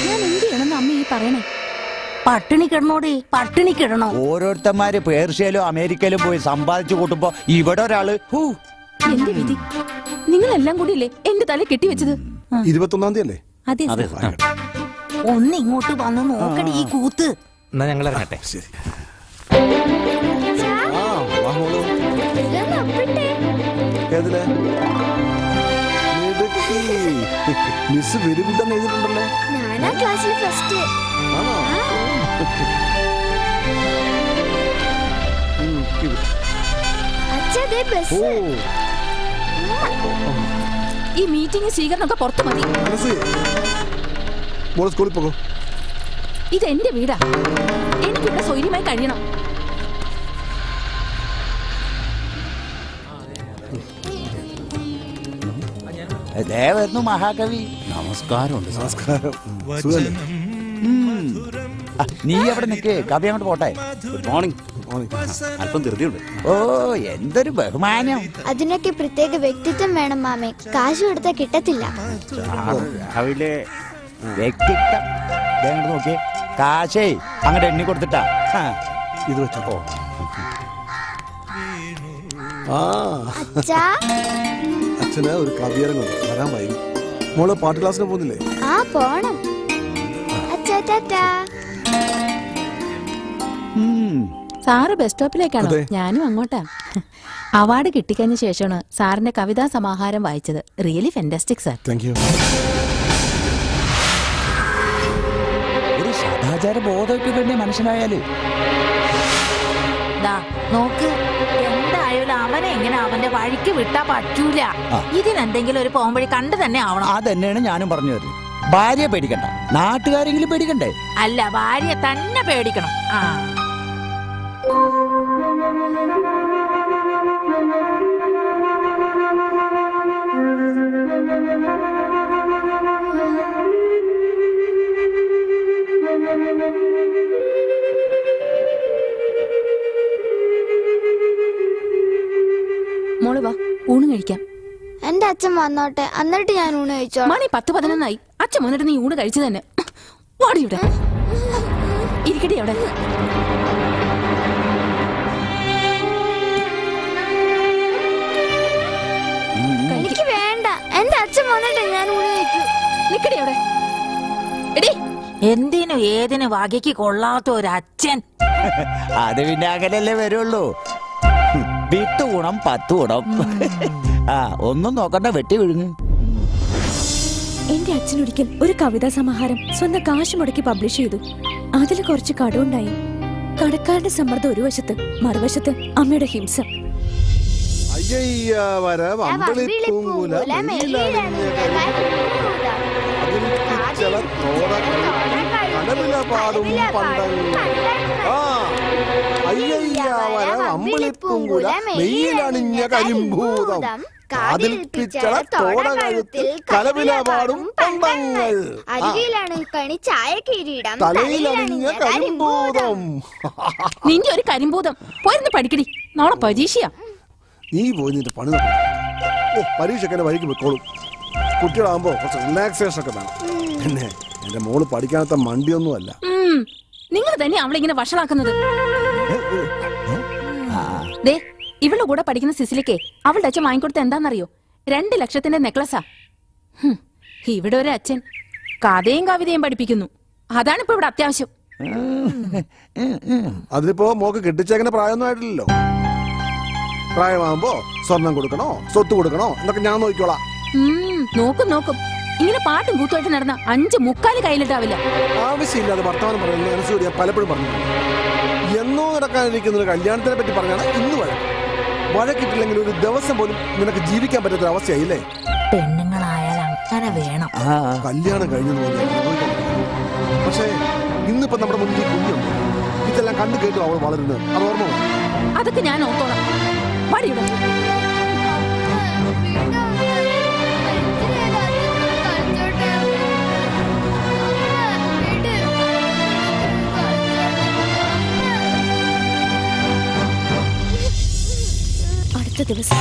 ഞാൻ എന്ത് ചെയ്യണമെന്ന് അമ്മ ഈ പറയണേ? പട്ടിണി കിടന്നോടി, പട്ടിണി കിടണോ? ഓരോരുത്തന്മാര് പേർഷ്യയിലും അമേരിക്കയിലും പോയി സമ്പാദിച്ചു കൂട്ടുമ്പോ ഇവിടെ ഒരാള് എന്റെ വിധി. നിങ്ങളെല്ലാം കൂടിയല്ലേ എന്റെ തല കെട്ടിവെച്ചത്? 21-ാം തീയതി അല്ലേ? അതെ. ഒന്ന് ഇങ്ങോട്ട് വന്ന് നോക്കടി ഈ കൂത്ത്. എന്നാ ഞങ്ങൾ ഇറങ്ങട്ടെ. ശരി. ഏതിലെ മിസ് വെരി ഗുഡ് എന്ന് എഴുതിയിട്ടുണ്ടല്ലേ? ഞാനാ ക്ലാസ്സിൽ ഫസ്റ്റ്. ഈ മീറ്റിംഗ് സ്വീകരണമൊക്കെ പുറത്തു മതി. സ്കൂളിൽ പോകോ. ഇത് എന്റെ വീടാ. എനിക്കിവിടെ സ്വൈര്യമായി കഴിയണം. വരുന്നു മഹാകവി. നമസ്കാരമുണ്ട്. നമസ്കാരം. നീ എവിടെ നിൽക്കേ? കവി അങ്ങോട്ട് പോട്ടെ. Good morning. അല്പം ധൃതിയുണ്ട്. ഓ, എന്തൊരു ബഹുമാനം. അതിനൊക്കെ പ്രത്യേക വ്യക്തിത്വം വേണം മാമേ. കാശ് കൊടുത്താൽ കിട്ടത്തില്ല. രാവിലെ വ്യക്തിത്വം നോക്കിയേ. കാശേ അങ്ങോട്ട് എണ്ണി കൊടുത്തിട്ടാ ഇത് വെച്ചോ. അച്ഛന് ഒരു കവിയരങ്ങുണ്ട്, വരാൻ വൈകി. മോള് പാട്ട് ക്ലാസ്സിന് പോകുന്നില്ലേ? ആ, പോണം. സാറ് ബസ് സ്റ്റോപ്പിലേക്കാണോ? ഞാനും അങ്ങോട്ടാ. അവാർഡ് കിട്ടിക്കഴിഞ്ഞ ശേഷമാണ് സാറിന്റെ കവിതാ സമാഹാരം വായിച്ചത്. Really fantastic sir. Thank you. ഒരു സദാചാര ബോധമൊക്കെ വേണ്ട മനുഷ്യനായാല് നോക്ക്, എന്തായാലും അവനെ എങ്ങനെ അവന്റെ വഴിക്ക് വിട്ടാ പറ്റൂല. ഇതിനെന്തെങ്കിലും ഒരു പോംവഴി കണ്ടു തന്നെ ആവണം. അതന്നെയാണ് ഞാനും പറഞ്ഞു വരുന്നത്. ഭാര്യ പേടിക്കണ്ട, നാട്ടുകാരെങ്കിലും പേടിക്കണ്ടേ? അല്ല, ഭാര്യ തന്നെ പേടിക്കണം. ആ, മോള് വാ, ഊണ് കഴിക്കാം. എന്റെ അച്ഛൻ വന്നോട്ടെ, എന്നിട്ട് ഞാൻ ഊണ് കഴിച്ചോളാം. മണി 10-11 അച്ഛൻ വന്നിട്ട് നീ ഊണ് കഴിച്ചു തന്നെ. പാടിയുടെ ഇരിക്കട്ടെ അവിടെ. എനിക്ക് വേണ്ട, എന്റെ അച്ഛൻ വന്നിട്ട് ഞാൻ നിക്കടി അവിടെ. എടി എന്തിനും ഏതിനും വകയ്ക്ക് കൊള്ളാത്ത ഒരു അച്ഛൻ. അത് പിന്നെ അങ്ങനല്ലേ വരുള്ളൂ. 8 ഗുണം 10 ഗുണം. ആ ഒന്നും നോക്കണ്ട, വെട്ടി വിഴുങ്ങ്. എന്റെ അച്ഛനൊരിക്കൽ ഒരു കവിതാ സമാഹാരം സ്വന്തം കാശ് മുടക്കി പബ്ലിഷ് ചെയ്തു. അതിൽ കുറച്ച് കടമുണ്ടായി. കടക്കാരുടെ സമ്മർദ്ദം ഒരു വശത്ത്, മറുവശത്ത് അമ്മയുടെ ഹിംസ. മെയ്യിലണിഞ്ഞ കരിമ്പൂതം, കാതിൽ പിച്ചള തോടകഴുത്തിൽ കലപിലപാടും പണ്ടങ്ങൾ, അരികിലാണ് കണി ചായ കിരീടം, തലയിലണിഞ്ഞ കരിമ്പൂതം. നിന്റെ ഒരു കരിമ്പൂതം പോയിരുന്നു പഠിക്കടി, നാളെ പരീക്ഷയാ. നീ പോയി നിന്റെ പണി നോക്കണം. ഓ പരീക്ഷയ്ക്ക് എന്നെ വഴിക്ക് വെക്കോളും. കുട്ടികളാകുമ്പോ കുറച്ച് റിലാക്സേഷൻ ഒക്കെ വേണം. പിന്നെ എന്റെ മോള് പഠിക്കാനത്ത മണ്ടിയൊന്നും അല്ല. നിങ്ങൾ തന്നെ അവളെ ഇങ്ങനെ വഷളാക്കുന്നത്. ദേ ഇവളുടെ കൂടെ പഠിക്കുന്ന സിസിലിക്ക് അവളുടെ അച്ഛൻ വാങ്ങിക്കൊടുത്ത എന്താണെന്നറിയോ? 2 ലക്ഷത്തിന്റെ നെക്ലസാ. ഇവിടെ ഒരു അച്ഛൻ കഥയും കവിതയും പഠിപ്പിക്കുന്നു. അതാണ് ഇപ്പൊ ഇവിടെ അത്യാവശ്യം. അതിനിപ്പോ മോക്ക് കെട്ടിച്ചേക്കുന്ന പ്രായമൊന്നും ആയിട്ടില്ലല്ലോ. പ്രായമാകുമ്പോ സ്വർണം കൊടുക്കണോ സ്വത്ത് കൊടുക്കണോ എന്നൊക്കെ ഞാൻ നോക്കിക്കോളാം. നോക്കും നോക്കും. ഇങ്ങനെ പാട്ടും കൂത്തുമായിട്ട് നടന്ന 5 മുക്കാല് കയ്യിലിട്ടാവില്ല. ആവശ്യമില്ലാതെ വർത്തമാനം പറയുന്നത് മനസ്സുകൂടി ഞാൻ പലപ്പോഴും പറഞ്ഞു. എന്നോ നടക്കാനിരിക്കുന്ന ഒരു കല്യാണത്തിനെ പറ്റി പറഞ്ഞാണ് ഇന്ന് വഴക്കിട്ടില്ലെങ്കിൽ ഒരു ദിവസം പോലും നിനക്ക് ജീവിക്കാൻ പറ്റാത്ത അവസ്ഥയായില്ലേ? പെണ്ണുങ്ങളായാൽ അങ്ങനെ വേണം. കല്യാണം കഴിഞ്ഞെന്ന് പോലെ. പക്ഷേ ഇന്നിപ്പോ നമ്മുടെ മുന്നിൽ കുഞ്ഞുണ്ട്. ഇതെല്ലാം കണ്ടു കേട്ടു അവൾ വളരുന്നത്. അത് ഓർമ്മ വേണം. അതൊക്കെ ഞാൻ ഓർത്തോളാം. വടിയുടെ അടുത്ത ദിവസം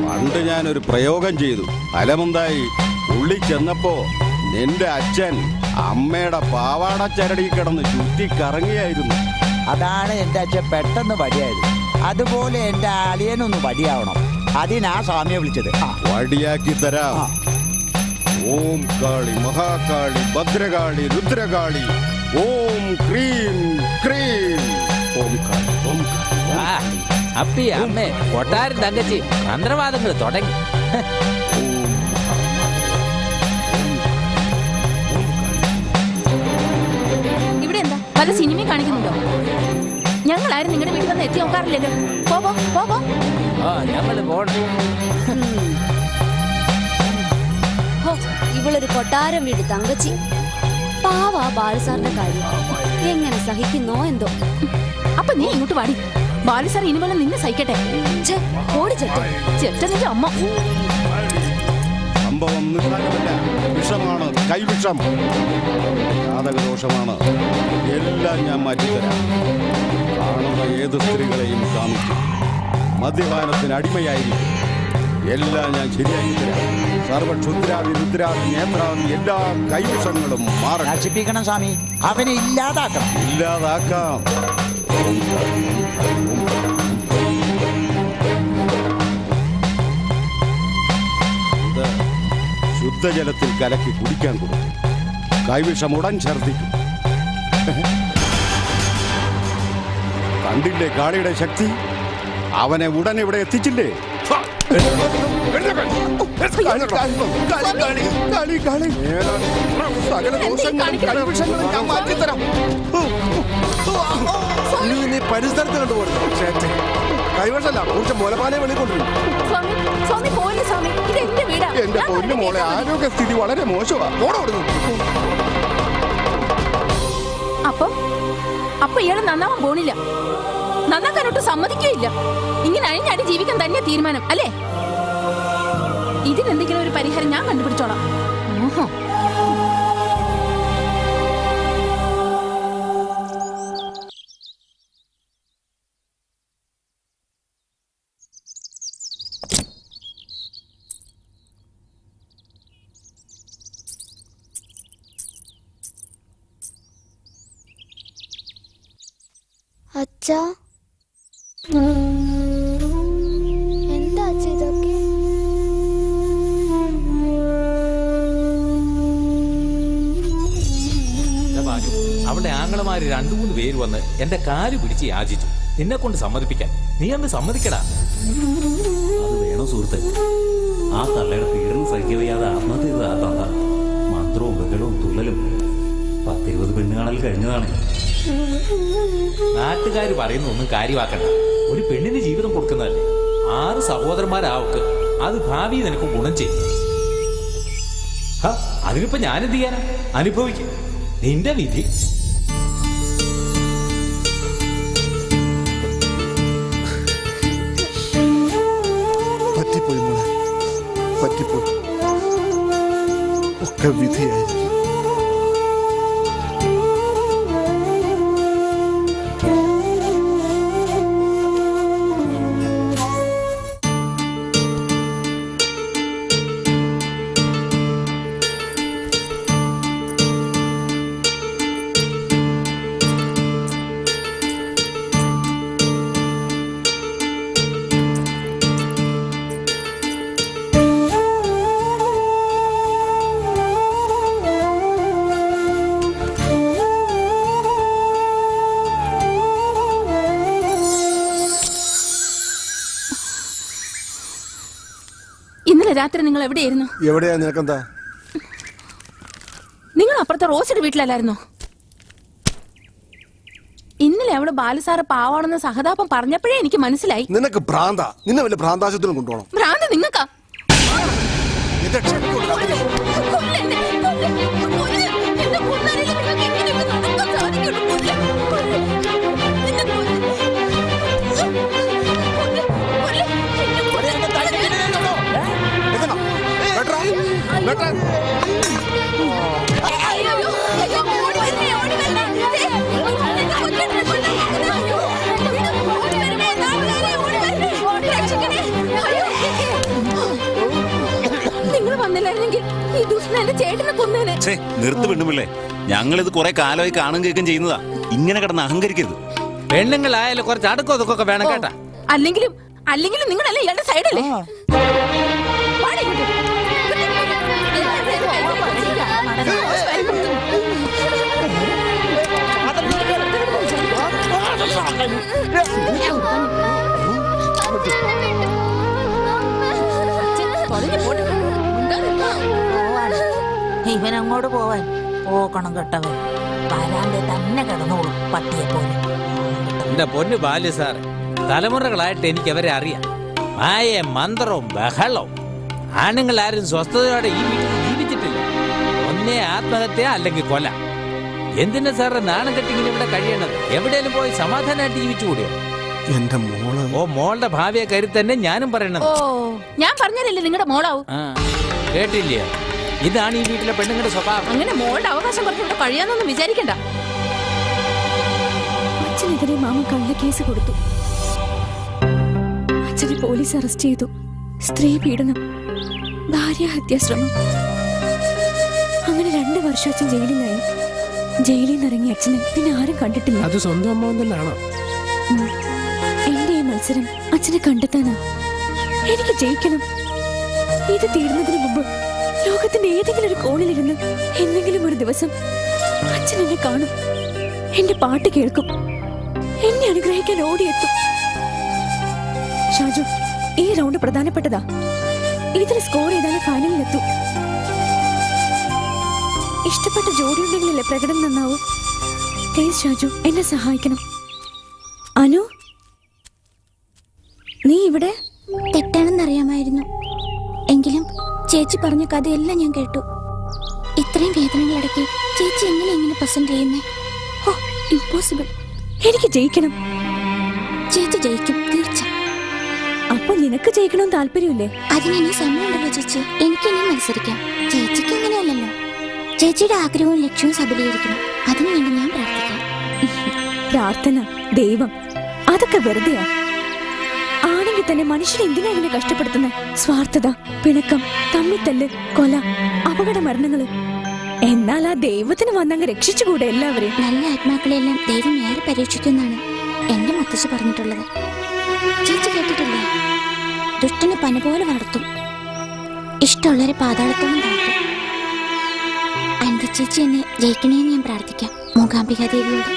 പണ്ട് ഞാനൊരു പ്രയോഗം ചെയ്തു. ഫലമെന്തായി? ഉള്ളി ചെന്നപ്പോ നിന്റെ അച്ഛൻ അമ്മയുടെ പാവാട ചരടി കിടന്ന് ചുറ്റിക്കറങ്ങിയായിരുന്നു. അതാണ് എന്റെ അച്ഛൻ പെട്ടെന്ന് വടിയായത്. അതുപോലെ എന്റെ അളിയനൊന്ന് വടിയാവണം. അതിനാ സ്വാമിയെ വിളിച്ചത്. വടിയാക്കി തരാം. ഓം കാളി മഹാകാളി ഭദ്രകാളി രുദ്രകാളി ഓം ക്രീം ക്രീം. ഓം കാളി ഓം കാളി. അപ്പി അമ്മേ കൊട്ടാരം തങ്കച്ചി മന്ത്രവാദങ്ങൾ തുടങ്ങി. ഇവിടെ എന്താ പല സിനിമയും കാണിക്കുന്നുണ്ടോ? ഞങ്ങളാരും നിങ്ങളുടെ വീട്ടിൽ വന്ന് എത്തി നോക്കാറില്ലല്ലോ. പോവോ പോവോ. ഞങ്ങള് പോണം. ഇവളൊരു കൊട്ടാരം വീട് തങ്കച്ചി. പാവാ ബാലുസാറിന്റെ കാര്യം എങ്ങനെ സഹിക്കുന്നോ എന്തോ. അപ്പൊ നീ ഇങ്ങോട്ട് വാടി. ബാലുസാർ ഇനി പോലെ നിന്നെ സഹിക്കട്ടെ. ഓടി ചെറ്റ ചെറ്റ നിന്റെ അമ്മ. സംഭവം നിസ്സാരമല്ല. വിഷമാണ്, കൈവിഷം, ജാതകദോഷമാണ്. എല്ലാം ഞാൻ മാറ്റിത്തരാം. കാണുന്ന ഏത് സ്ത്രീകളെയും കാമിക്കും. മദ്യപാനത്തിന് അടിമയായിരിക്കും. എല്ലാം ഞാൻ ശരിയാക്കി തരാം. സർവക്ഷുദ്രാവി രുദ്രാവി നേത്രാവി എല്ലാ കൈവിഷങ്ങളും മാറണം. നശിപ്പിക്കണം സ്വാമി. അവനെ ഇല്ലാതാക്കണം. ഇല്ലാതാക്കാം. ശുദ്ധജലത്തിൽ കലക്കി കുടിക്കാൻ കൊടുക്കും. കൈവിഷം ഉടൻ ഛർദ്ദിക്കും. കണ്ടില്ലേ കാളിയുടെ ശക്തി? അവനെ ഉടൻ ഇവിടെ എത്തിച്ചില്ലേ? സകല ദോഷങ്ങളും കൈവിഷങ്ങളും ഞാൻ മാറ്റിത്തരാം. നീ പരിസരത്ത് കണ്ടുപോരുന്നു. കൈവശല്ല കുറച്ച് മുലപാലെ വെളിക്കൊണ്ടിരുന്നു. എന്റെ പൊന്നു മോളെ, ആരോഗ്യസ്ഥിതി വളരെ മോശമാ. അപ്പൊ ഇയാള് നന്നാവാൻ പോണില്ല. നന്നാക്കാനൊട്ട് സമ്മതിക്കുകയില്ല. ഇങ്ങനെ അഴിഞ്ഞാടി ജീവിക്കാൻ തന്നെ തീരുമാനം അല്ലേ? ഇതിനെന്തെങ്കിലും ഒരു പരിഹാരം ഞാൻ കണ്ടുപിടിച്ചോളാം. അച്ഛാ എന്താ അച്ഛ ഇതൊക്കെ? അവളുടെ ആങ്ങളമാര് 2-3 പേര് വന്ന് എന്റെ കാല് പിടിച്ച് യാചിച്ചു നിന്നെ കൊണ്ട് സമ്മതിപ്പിക്കാൻ. നീ അന്ന് സമ്മതിക്കടാ. അത് വേണോ സുഹൃത്തെ? ആ തള്ളയുടെ പീഡനം സഹിക്കവയ്യാതെ ആത്മഹത്യ ചെയ്ത ആ തന്ത മന്ത്രവും ബഹളവും തുള്ളലും 10-20 പെണ്ണുകാണൽ കഴിഞ്ഞതാണ്. നാട്ടുകാർ പറയുന്ന ഒന്നും കാര്യമാക്കണ്ട. ഒരു പെണ്ണിന് ജീവിതം കൊടുക്കുന്നതല്ലേ. 6 സഹോദരന്മാരാവക്ക്. അത് ഭാവി നിനക്ക് ഗുണം ചെയ്യും. അതിനിപ്പോ ഞാനെന്ത് ചെയ്യാനാ? അനുഭവിക്കും നിന്റെ വിധി. പറ്റിപ്പോയി മോളെ, പറ്റിപ്പോയി. ഒക്കെ വിധിയായിരിക്കും. ഇന്നലെ രാത്രി നിങ്ങൾ എവിടെയായിരുന്നു? എവിടെയാ? നിനക്കെന്താ? നിങ്ങൾ അപ്പുറത്തെ റോസിന്റെ വീട്ടിലല്ലായിരുന്നോ? ഇന്നലെ അവിടെ ബാലുസാറ് പാവാണെന്ന് സഹതാപം പറഞ്ഞപ്പോഴേ എനിക്ക് മനസ്സിലായി. നിനക്ക് ഭ്രാന്ത. നിന്നെ വല്ല ഭ്രാന്താശുപത്രിയിലും കൊണ്ടുപോകണം. ഭ്രാന്ത് നിങ്ങൾക്കാ? നിങ്ങൾ വന്നില്ലായിരുന്നെങ്കിൽ ഈ ദുഷ്ടൻ എന്റെ ചേട്ടനെ കൊന്നേനെ. നിർത്ത് പെണ്ണുമില്ലേ, ഞങ്ങളിത് കുറെ കാലമായി കാണും കേൾക്കും ചെയ്യുന്നതാ. ഇങ്ങനെ കിടന്ന് അഹങ്കരിക്കരുത്. പെണ്ണുങ്ങളായാലും കുറച്ച് അടുക്കോ അതൊക്കെ വേണം കേട്ടാ. അല്ലെങ്കിലും നിങ്ങളല്ലേ ഇയാളുടെ സൈഡല്ലേ? ഇവനങ്ങോട്ട് പോവാൻ പോക്കണം കേട്ടവൻ. വരാന്റെ തന്നെ കിടന്നോളും പട്ടിയെ പോലെ. എന്റെ പൊന്നു ബാല്യ സാറ്, തലമുറകളായിട്ട് എനിക്ക് അവരെ അറിയാം. മായ മന്ത്രവും ബഹളവും. ആണുങ്ങളാരും സ്വസ്ഥതയോടെ ഈ വീട്ടിൽ ജീവിച്ചിട്ടില്ല. ഒന്നേ ആത്മഹത്യ അല്ലെങ്കിൽ കൊല. എന്തിനാ സാറ് നാണം കെട്ടിങ്ങനെ ഇവിടെ കഴിയണത്? എവിടെയെങ്കിലും പോയി സമാധാനമായിട്ട് ജീവിച്ചുകൂടിയോ? എന്റെ മോള്. ഓ, മോളുടെ ഭാവിയെ കരുതി തന്നെ ഞാനും പറയണത്. ഓ, ഞാൻ പറഞ്ഞല്ലേ നിങ്ങളുടെ മോളാവും. കേട്ടില്ലേ? ഇതാണ് ഈ വീട്ടിലെ പെണ്ണുങ്ങളുടെ സ്വഭാവം. അങ്ങനെ മോളുടെ അവകാശം പറഞ്ഞിവിടെ കഴിയാന്നൊന്നും വിചാരിക്കണ്ട. അച്ഛനെതിരെ മാമ കള്ള കേസ് കൊടുത്തു. അച്ഛനെ പോലീസ് അറസ്റ്റ് ചെയ്തു. സ്ത്രീ പീഡനം, ഭാര്യാഹത്യാശ്രമം. അങ്ങനെ 2 വർഷം അച്ഛൻ ജയിലിലായി. ജയിലിൽ നിന്ന് ഇറങ്ങിയ അച്ഛനെ പിന്നെ ആരും കണ്ടിട്ടില്ല. അത് സ്വന്തം അമ്മ തന്നെയാണോ? എന്റെ ഈ മത്സരം അച്ഛനെ കണ്ടെത്താനാ. എനിക്ക് ജയിക്കണം. ഇത് തീരുന്നതിന് മുമ്പ് ലോകത്തിന്റെ ഏതെങ്കിലും ഒരു കോണിലിരുന്ന് എന്തെങ്കിലും ഒരു ദിവസം അച്ഛൻ എന്നെ കാണും, എന്റെ പാട്ട് കേൾക്കും, എന്നെ അനുഗ്രഹിക്കാൻ ഓടിയെത്തും. ഷാജു, ഈ റൗണ്ട് പ്രധാനപ്പെട്ടതാ. ഇതിൽ സ്കോർ ചെയ്താലേ ഫൈനലിലെത്തും. ഇഷ്ടപ്പെട്ട ജോഡി ഉണ്ടെങ്കിലല്ലേ പ്രകടനം നന്നാവും. പ്ലീസ് ഷാജു, എന്നെ സഹായിക്കണം. അനു, നീ ഇവിടെ? തെറ്റാണെന്നറിയാമായിരുന്നു. എങ്കിലും ചേച്ചി പറഞ്ഞ കഥയെല്ലാം ഞാൻ കേട്ടു. ഇത്രയും വേദനകളിടയ്ക്ക് ചേച്ചി എങ്ങനെ പ്രസന്റ് ചെയ്യുന്നേ? ഓ, ഇമ്പോസിബിൾ. എനിക്ക് ജയിക്കണം. ചേച്ചി ജയിക്കും, തീർച്ച. അപ്പൊ നിനക്ക് ജയിക്കണമെന്ന് താല്പര്യമില്ലേ? അതിനി സമയമുണ്ടല്ലോ ചേച്ചി. എനിക്കിനി മത്സരിക്കാം. ചേച്ചിക്ക് അങ്ങനെയല്ലല്ലോ. ചേച്ചിയുടെ ആഗ്രഹവും ലക്ഷ്യവും സബലീകരിക്കണം. അതിനുവേണ്ടി ഞാൻ പ്രാർത്ഥിക്കാം. പ്രാർത്ഥന, ദൈവം, അതൊക്കെ വെറുതെയാ. ആണെങ്കിൽ തന്നെ മനുഷ്യനെ എന്തിനാ ഇങ്ങനെ കഷ്ടപ്പെടുത്തുന്നത്? സ്വാർത്ഥത, പിണക്കം, തമ്മിത്തല്ല്, കൊല, അപകട മരണങ്ങള്. എന്നാൽ ആ ദൈവത്തിന് വന്നങ്ങ് രക്ഷിച്ചുകൂടെ എല്ലാവരെയും? നല്ല ആത്മാക്കളെല്ലാം ദൈവം ഏറെ പരീക്ഷിക്കുന്നതാണ്. എന്റെ മുത്തശ്ശി പറഞ്ഞിട്ടുള്ളത്. ചേച്ചി കേട്ടിട്ടില്ലേ? ദുഷ്ടനെ പന പോലെ വളർത്തും, ഇഷ്ടമുള്ളവരെ പാതാളത്തോളം താഴ്ത്തും. അനന്ത ചേച്ചി എന്നെ ജയിക്കണേന്ന് ഞാൻ പ്രാർത്ഥിക്കാം മൂകാംബിക ദേവിയോട്.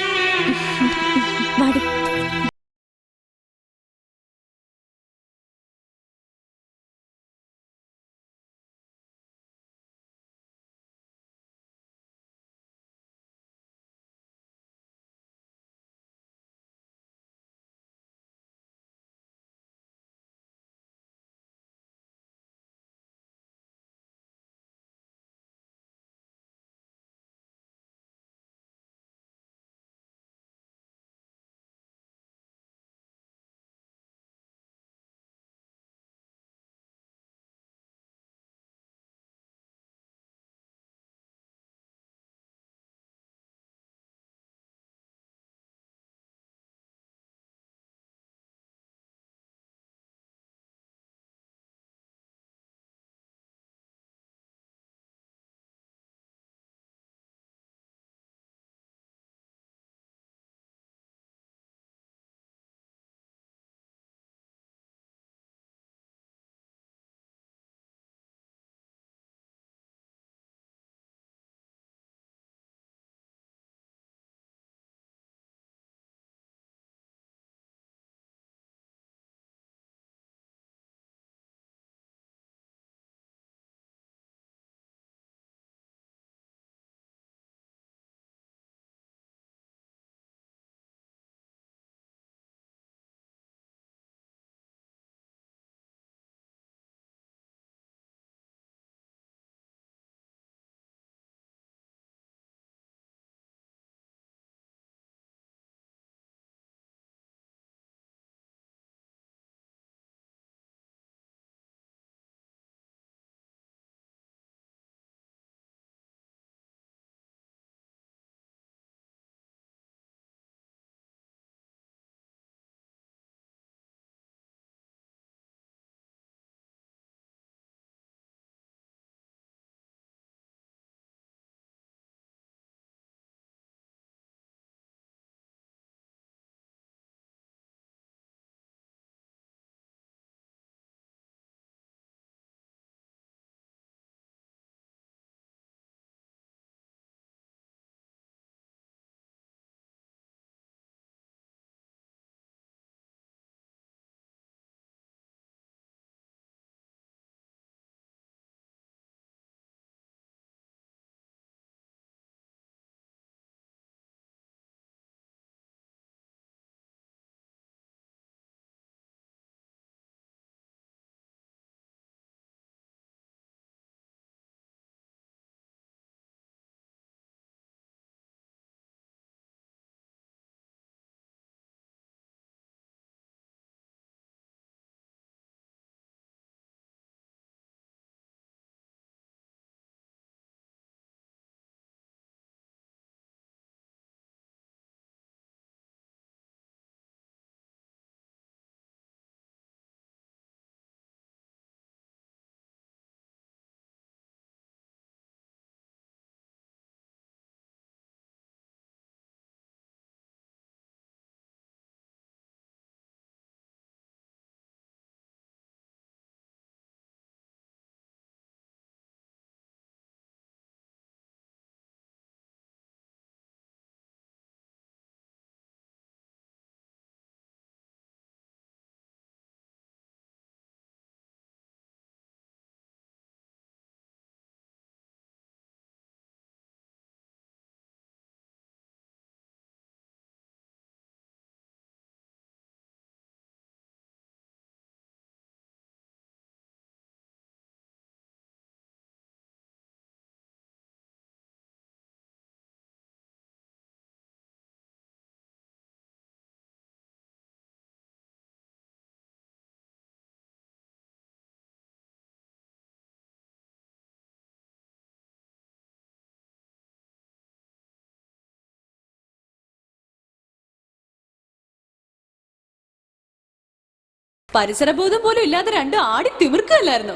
പരിസരബോധം പോലും ഇല്ലാതെ രണ്ട് ആടി തിമിർക്കല്ലായിരുന്നു.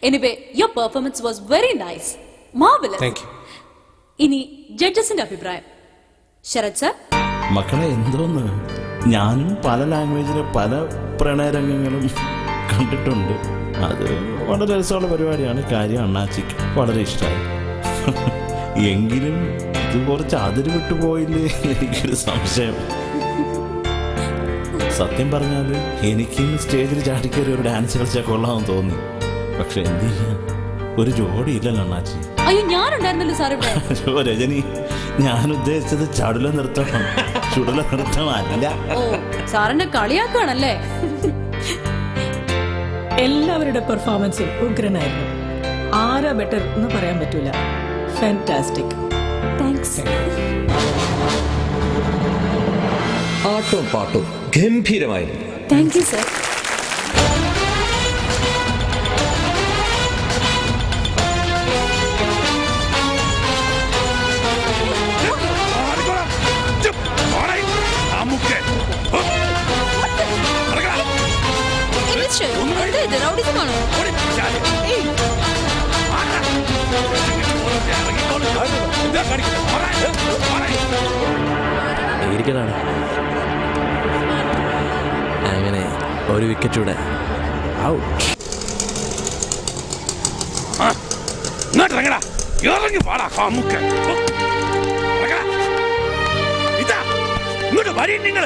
Anyway your performance was very nice, marvellous. Thank you. ഇനി ജഡ്ജസിന്റെ അഭിപ്രായം. ശരത് സർ. മക്കളെ എന്തോന്ന്, ഞാനും പല ലാംഗ്വേജിലെ പല പ്രണയരംഗങ്ങളും കണ്ടിട്ടുണ്ട്. അത് വളരെ രസമുള്ള പരിപാടിയാണ്. കാര്യം അണ്ണാച്ചിക്ക് വളരെ ഇഷ്ടമായി. എങ്കിലും ഇത് കുറച്ച് അതിര് വിട്ടുപോയില്ലേ എനിക്കൊരു സംശയം. സത്യം പറഞ്ഞാൽ എനിക്കും സ്റ്റേജിൽ ചാടിക്കയറി ഒരു ഡാൻസ് കളിച്ചാൽ കൊള്ളാമെന്ന് തോന്നി. പക്ഷെ എന്ത് ചെയ്യാൻ, ഒരു ജോഡി ഇല്ലല്ലോ അണ്ണാച്ചി. അയ്യോ, ഞാനുണ്ടായിരുന്നല്ലോ സാർ ഇവിടെ. രജനി, ഞാൻ ഉദ്ദേശിച്ചത് ചടുല നൃത്തം, ചുടല നൃത്തം അല്ല. ഓ, സാറിന്റെ കളിയാക്കുകയാണല്ലേ? എല്ലാവരുടെ പെർഫോമൻസും ഉഗ്രനായിരുന്നു. ആരാ ബെറ്റർ എന്ന് പറയാൻ പറ്റൂല. ഫാന്റാസ്റ്റിക്. താങ്ക്സ്. ആട്ടും പാട്ടും ഗംഭീരമായിരുന്നു. Thank you sir. അങ്ങനെ ഒരു വിക്കറ്റൂടെ ഔട്ട്. ഇറങ്ങി പാടാ കാമുക്ക്. ഇതാ ഇങ്ങോട്ട് വരി നിങ്ങൾ.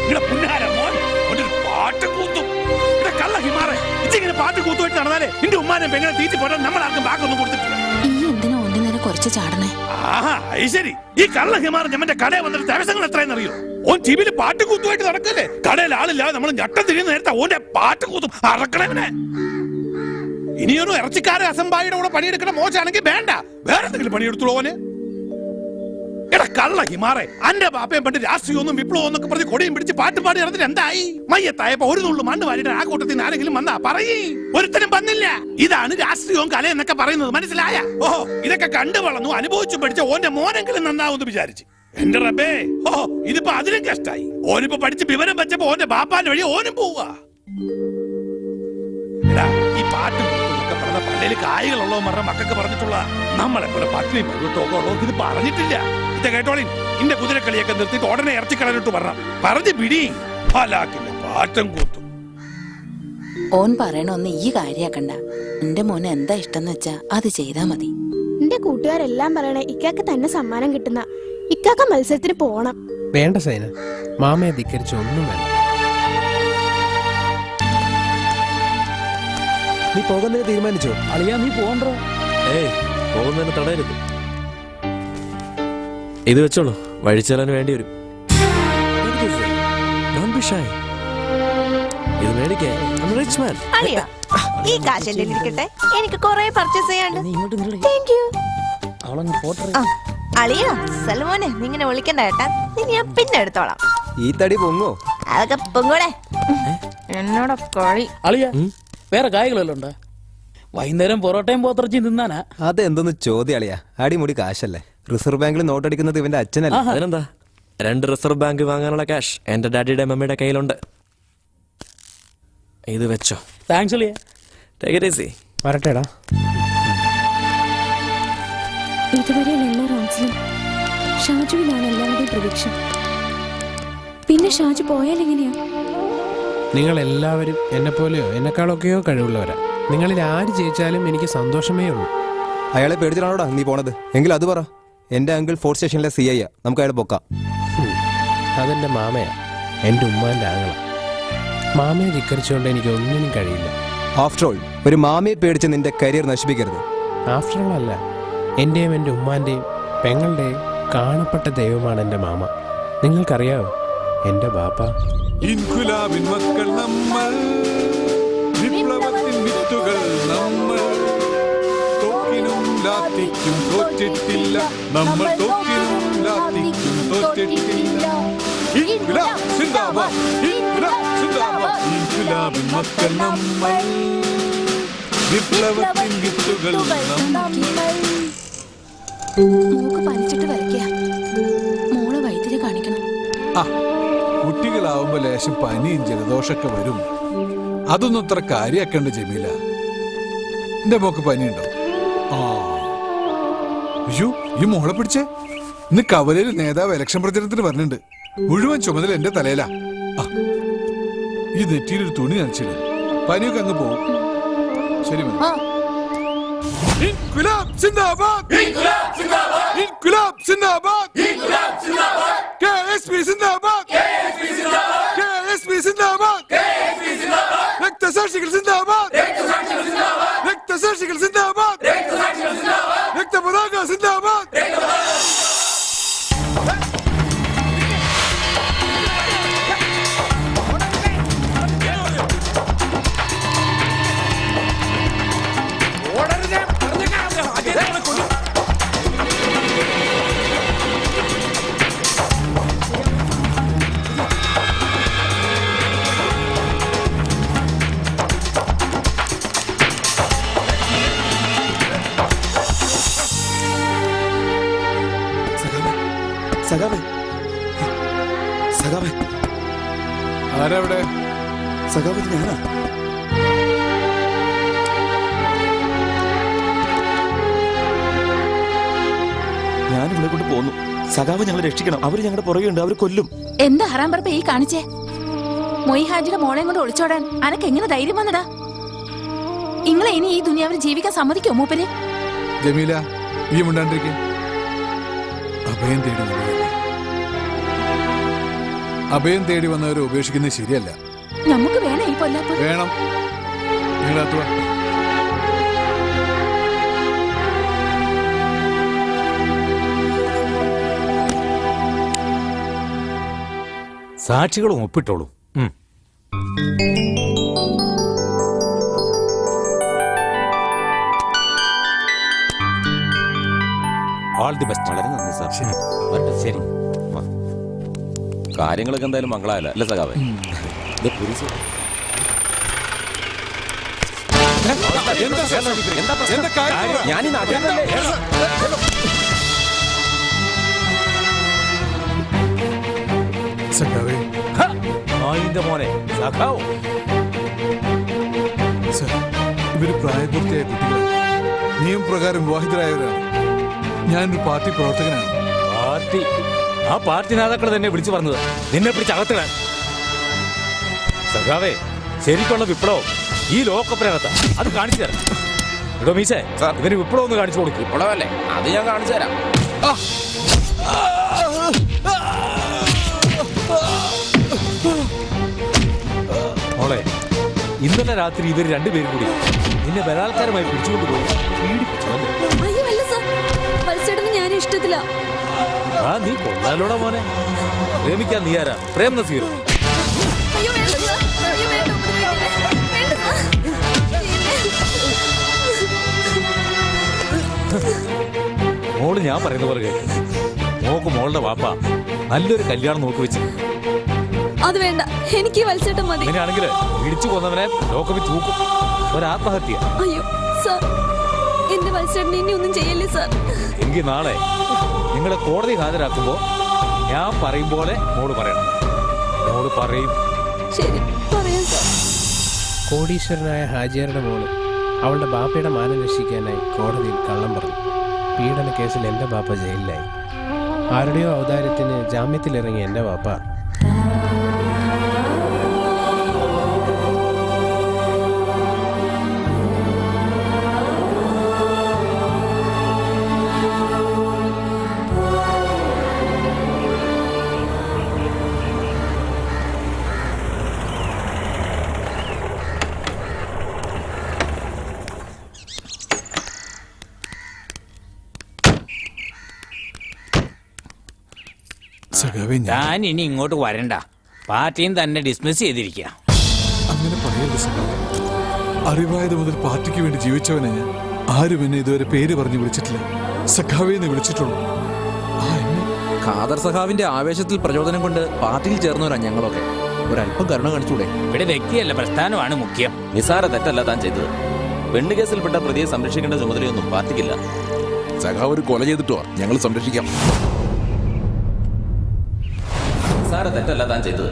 നിങ്ങളുടെ പുന്നാര മോൻ ഒരു പാട്ട് കൂത്തും. കള്ള ഹിമാറെ ഇച്ചിങ്ങനെ പാട്ട് കൂത്തുമായിട്ട് നടന്നാലേ നിന്റെ ഉമ്മാനെ പെങ്ങനെ തീറ്റി പോട്ടാൻ നമ്മളാർക്കും ബാക്കൊന്നും കൊടുത്തിട്ടില്ല. ഈ എന്തിനാ ഓന്റെ നേരെ കുറച്ച് ചാടണേ? ആഹാ, ശരി. ഈ കള്ള ഹിമാറൻ ഞമ്മന്റെ കടയിൽ വന്നിട്ട് ദിവസങ്ങൾ എത്രയെന്ന് അറിയോ? ഓൻ ടിവിയിൽ പാട്ട് കൂത്തുമായിട്ട് നടക്കല്ലേ? കടയിൽ ആളില്ലാതെ നമ്മൾ ഞട്ടം തിരിയുന്ന നേരത്തെ ഓന്റെ പാട്ട് കൂത്തും. അറക്കണവനെ. ഇനിയൊന്നും ഇറച്ചിക്കാരെ അസംബായിയുടെ കൂടെ പണിയെടുക്കണ മോശമാണെങ്കിൽ വേണ്ട, വേറെ എന്തെങ്കിലും പണിയെടുത്തോളൂ ഓന്. എടാ കള്ള ഹിമാറെ, അന്റെ ബാപ്പയും പണ്ട് രാഷ്ട്രീയമൊന്നും വിപ്ലവം എന്നൊക്കെ പറഞ്ഞ് കൊടിയും പിടിച്ച് പാട്ട് പാടി നടന്നിട്ട് എന്തായി? മയ്യത്തായപ്പോ ഒരു നുള്ളു മണ്ണ് വാരിട്ട് ആ കൂട്ടത്തിൽ ആരെങ്കിലും വന്നാ പറയേ? ഒരുത്തരും വന്നില്ല. ഇതാണ് രാഷ്ട്രീയവും കല എന്നൊക്കെ പറയുന്നത്, മനസ്സിലായ? ഓഹോ, ഇതൊക്കെ കണ്ടു വളർന്നു അനുഭവിച്ചു പഠിച്ച ഓന്റെ മോനെങ്കിലും നന്നാവുമെന്ന് വിചാരിച്ചു. എന്റെ റബ്ബേ, ഓഹോ, ഇതിപ്പോ അതിലും കഷ്ടായി. ഓനിപ്പോ പഠിച്ച് വിവരം വെച്ചപ്പോ ഓന്റെ ബാപ്പാന്റെ വഴി ഓനും പോവാ. ഈ പാട്ട് പറഞ്ഞ പള്ളിയിൽ കായികളുള്ളവർ പറഞ്ഞ മക്കൾക്ക് പറഞ്ഞിട്ടുള്ള നമ്മളെ പോലെ പട്ടിണിയും ഇത് പറഞ്ഞിട്ടില്ല. ഇത് കേട്ടോളി, ഇന്റെ കുതിരക്കളിയൊക്കെ നിർത്തിയിട്ട് ഉടനെ ഇറച്ചിക്കളനിട്ട് പറഞ്ഞു പിടി. പാട്ടം കൂത്തും. ഓൻ പറയണൊന്ന് ഈ കാര്യാക്കണ്ട. എന്റെ മോനെ എന്താ ഇഷ്ടം വെച്ചാ അത് ചെയ്താ മതി. എന്റെ കൂട്ടുകാരെല്ലാം പറയണേ ഇക്കാക്ക് തന്നെ സമ്മാനം കിട്ടുന്ന. ഇക്കാക്ക മത്സരത്തിന് പോണം. വേണ്ട സൈന, മാമയെ ധിക്കരിച്ച ഒന്നും വേണ്ട. നീ പോകുന്നതിന് തീരുമാനിച്ചോ? അളിയാ, നീ പോകണ്ടോ? പോകുന്നതിന് തടയരുത്. ഇത് വെച്ചോളൂ, വഴിച്ചെല്ലാൻ വേണ്ടി വരും. ഇത് മേടിക്കേ. ഈ കാശ് എന്റെ ഇരിക്കട്ടെ, എനിക്ക് കുറെ പർച്ചേസ് ചെയ്യാണ്ട്. അളിയാ സൽമോനെ, നീ ഇങ്ങനെ വിളിക്കണ്ട കേട്ടാ. ഞാൻ പിന്നെ എടുത്തോളാം. ഈ തടി പൊങ്ങോ? അതൊക്കെ പൊങ്ങൂടെ. എന്നോട് കളി. അളിയാ, വേറെ കായകളെല്ലാം ഉണ്ട്. വൈകുന്നേരം പൊറോട്ടയും പോത്തിറച്ചിയും തിന്നാനാ. അതെന്തൊന്ന് ചോദ്യം അളിയാ? അടിമുടി കാശല്ലേ. റിസർവ് ബാങ്കിൽ നോട്ടടിക്കുന്നത് ഇവന്റെ അച്ഛനല്ല. അതിനെന്താ, 2 റിസർവ് ബാങ്ക് വാങ്ങാനുള്ള ക്യാഷ് എന്റെ ഡാഡിയുടെ മമ്മിയുടെ കയ്യിലുണ്ട്. ഇത് വെച്ചോ. താങ്ക്സ് അളിയാ. Take it easy. വരട്ടെടാ. ഇതുവരെയുള്ള എല്ലാ റൗണ്ട്സിലും ഷാജുവിനാണ് എല്ലാവരുടെയും പ്രതീക്ഷ. പിന്നെ ഷാജു പോയാൽ എങ്ങനെയാ? നിങ്ങൾ എല്ലാവരും എന്നെ പോലെയോ എന്നെക്കാളൊക്കെയോ കഴിവുള്ളവരാ. നിങ്ങളിൽ ആര് ജയിച്ചാലും എനിക്ക് സന്തോഷമേ ഉള്ളൂ. അയാളെ പേടിച്ചിട്ടാണോടാ നീ പോണത്? എങ്കിൽ അത് പറ. എന്റെ അങ്കിൾ ഫോർട്ട് സ്റ്റേഷനിലെ CI യാ. നമുക്ക് അയാളെ പൊക്കാം. അതെന്റെ മാമയാ, എന്റെ ഉമ്മാന്റെ ആങ്ങള. മാമയെ ധിക്കരിച്ചുകൊണ്ട് എനിക്ക് ഒന്നിനും കഴിയില്ല. ആഫ്റ്റർ ഓൾ, ഒരു മാമയെ പേടിച്ച് നിന്റെ കരിയർ നശിപ്പിക്കരുത്. ആഫ്റ്റർ ഓൾ അല്ല, എന്റെയും എന്റെ ഉമ്മാന്റെയും പെങ്ങളുടെയും കാണപ്പെട്ട ദൈവമാണ് എന്റെ മാമ. നിങ്ങൾക്കറിയാവോ എന്റെ ബാപ്പ? ഇൻകുലാബിൻ മക്കൾ നമ്മൾ, വിപ്ലവത്തിൻ വിത്തുകൾ നമ്മൾ. തോക്കിനും ലാത്തിക്കും തോറ്റിട്ടില്ല നമ്മൾ, തോക്കിനും ലാത്തിക്കും തോറ്റിട്ടില്ല. ഇൻകുലാബ് സിന്ദാബാദ്, ഇൻകുലാബ് സിന്ദാബാദ്. ഇൻകുലാബിൻ മക്കൾ നമ്മൾ, വിപ്ലവത്തിൻ വിത്തുകൾ നമ്മൾ. മൂക്ക് പനിച്ചിട്ട് വരയ്ക്ക. മോളെ വൈദ്യുതി കാണിക്കണം. കുട്ടികളാവുമ്പോ ലേശം പനിയും ജലദോഷമൊക്കെ വരും. അതൊന്നും അത്ര കാര്യാക്കണ്ട ജമീല. എന്റെ മോക്ക് പനിയുണ്ടോ? അയ്യോ, ഈ മോളെ പിടിച്ചേ. ഇന്ന് കവലയിൽ നേതാവ് ഇലക്ഷൻ പ്രചരണത്തിന് പറഞ്ഞിട്ടുണ്ട്. മുഴുവൻ ചുമതല എന്റെ തലയിലാ. ഈ നെറ്റിയിലൊരു തുണി നനച്ചിട്. പനിയൊക്കെ അങ്ങ് പോകും. ശരി മതി. ഇൻക്വിലാബ് സിന്ദാബാദ്, ഇൻക്വിലാബ് സിന്ദാബാദ്, ഇൻക്വിലാബ് സിന്ദാബാദ്, ഇൻക്വിലാബ് സിന്ദാബാദ്, കെഎസ്പി സിന്ദാബാദ്, കെഎസ്പി സിന്ദാബാദ്, കെഎസ്പി സിന്ദാബാദ്, കെഎസ്പി സിന്ദാബാദ്, രക്തസാക്ഷികൾ സിന്ദാബാദ്, രക്തസാക്ഷികൾ സിന്ദാബാദ്, രക്തസാക്ഷികൾ സിന്ദാബാദ്, രക്തസാക്ഷികൾ സിന്ദാബാദ്, രക്തപതാക സിന്ദാബാദ്, രക്തപതാക. സഖാവേ, സഖാവേ, ആരവിടെ? സഖാവേ, ഞാനാ. ഞാനിവിടെ കൊണ്ട് പോന്നു. സഖാവ് ഞങ്ങളെ രക്ഷിക്കണം. അവര് ഞങ്ങളുടെ പുറകെയുണ്ട്. അവർ കൊല്ലും. എന്താ ഹറാം പറമ്പ ഈ കാണിച്ചേ? മൊയ് ഹാജിയുടെ മോളെയും കൊണ്ട് ഒളിച്ചോടാൻ അനക്ക് എങ്ങനെ ധൈര്യം വന്നടാ? ഇങ്ങളെ ഇനി ഈ ദുനിയാവിൽ ജീവിക്കാൻ സമ്മതിക്കോ മൂപ്പര്? ജമീല, ഈ മുണ്ടാണ്ടിരിക്കെ. അഭയം തേടി അഭയം തേടി വന്നവരെ ഉപേക്ഷിക്കുന്നത് ശരിയല്ല. നമുക്ക് വേണം ഈ പൊല്ലാപ്പ്. വേണം. നിങ്ങളാത്തുവാ. സാക്ഷികളും ഒപ്പിട്ടോളൂ. All the best. വളരെ നന്ദി സാർ. ശരി. കാര്യങ്ങളൊക്കെ എന്തായാലും മംഗളായല്ല അല്ലേ സഖാവേ? മോനെ ഇവര് പ്രായപൂർത്തിയായ കുട്ടികളാണ്. നിയമപ്രകാരം വിവാഹിതരായവരാണ്. ഞാനൊരു പാർട്ടി പ്രവർത്തകനാണ്. പാർട്ടി? ആ പാർട്ടി നേതാക്കൾ തന്നെ വിളിച്ചു പറഞ്ഞത് നിന്നെ പിടിച്ച് അകത്തിടാൻ. സഖാവേ, ശരിക്കുള്ള വിപ്ലവം ഈ ലോകകപ്പിനകത്താ. അത് കാണിച്ചു തരാം. എടോ മീശേ, ഇവര് വിപ്ലവം ഒന്ന് കാണിച്ചു കൊടുക്കും. വിപ്ലവല്ലേ? അത് ഞാൻ കാണിച്ചു തരാം. മോളെ, ഇന്നലെ രാത്രി ഇവർ രണ്ടുപേരും കൂടി നിന്നെ ബലാത്കാരമായി പിടിച്ചുകൊണ്ട് പോയി പീഡിപ്പിച്ചു. ഞാൻ ഇഷ്ടത്തില്ല. ആ, നീ കൊള്ളാലോടാ മോനെ. പ്രേമിക്കാൻ നീ ആരാ? പ്രേം നസീർ. മോള് ഞാൻ പറയുന്ന പോലെ കേൾക്കും. മോക്ക് മോളുടെ വാപ്പ നല്ലൊരു കല്യാണം നോക്കി വെച്ചു. അത് വേണ്ട, എനിക്ക് മത്സരം മതി. അങ്ങനെയാണെങ്കിൽ ഇടിച്ചു കൊന്നവനെ ലോകവി തൂക്കും. ഒരാത്മഹത്യ. അയ്യോ സാർ, എന്റെ മത്സരം ഇനി ഒന്നും ചെയ്യല്ലേ സാർ. എങ്കിൽ നാളെ നിങ്ങളെ കോടതി ഹാജരാക്കുമ്പോ ഞാൻ പറയും പോലെ മോള് പറയണം. മോള് പറയും. ശരി, പറയാം സാർ. കോടീശ്വരനായ ഹാജിയാരുടെ മോള് അവളുടെ ബാപ്പയുടെ മാനം രക്ഷിക്കാനായി കോടതിയിൽ കള്ളം പറഞ്ഞു. പീഡന കേസിൽ എൻ്റെ ബാപ്പ ജയിലിലായി. ആരുടെയോ ഔദാര്യത്തിന് ജാമ്യത്തിലിറങ്ങിയ എൻ്റെ ബാപ്പ ഞാൻ ഇനി ഇങ്ങോട്ട് വരണ്ട. പാർട്ടിയും തന്നെ ഡിസ്മിസ് ചെയ്തിരിക്കുക. അങ്ങനെ പറയരുത് സഖാവേ. അറിവായത് മുതൽ പാർട്ടിക്ക് വേണ്ടി ജീവിച്ചവനെ ഞാൻ. ആരും എന്നെ ഇതുവരെ പേര് പറഞ്ഞു വിളിച്ചിട്ടില്ല. സഖാവേന്ന് വിളിച്ചിട്ടുള്ളൂ. ഖാദർ സഖാവിന്റെ ആവേശത്തിൽ പ്രചോദനം കൊണ്ട് പാർട്ടിയിൽ ചേർന്നവരാ ഞങ്ങളൊക്കെ. ഒരല്പം കരുണ കാണിച്ചൂടെ? ഇവിടെ വ്യക്തിയല്ല, പ്രസ്ഥാനമാണ് മുഖ്യം. നിസാര തെറ്റല്ല താൻ ചെയ്തത്. പെണ്ണു കേസിൽപ്പെട്ട പ്രതിയെ സംരക്ഷിക്കേണ്ട ചുമതലയൊന്നും പാർട്ടിക്കില്ല. സഖാവ് ഒരു കൊല ചെയ്തിട്ടോ ഞങ്ങൾ സംരക്ഷിക്കാം. നിസാര തെറ്റല്ല താൻ ചെയ്തത്.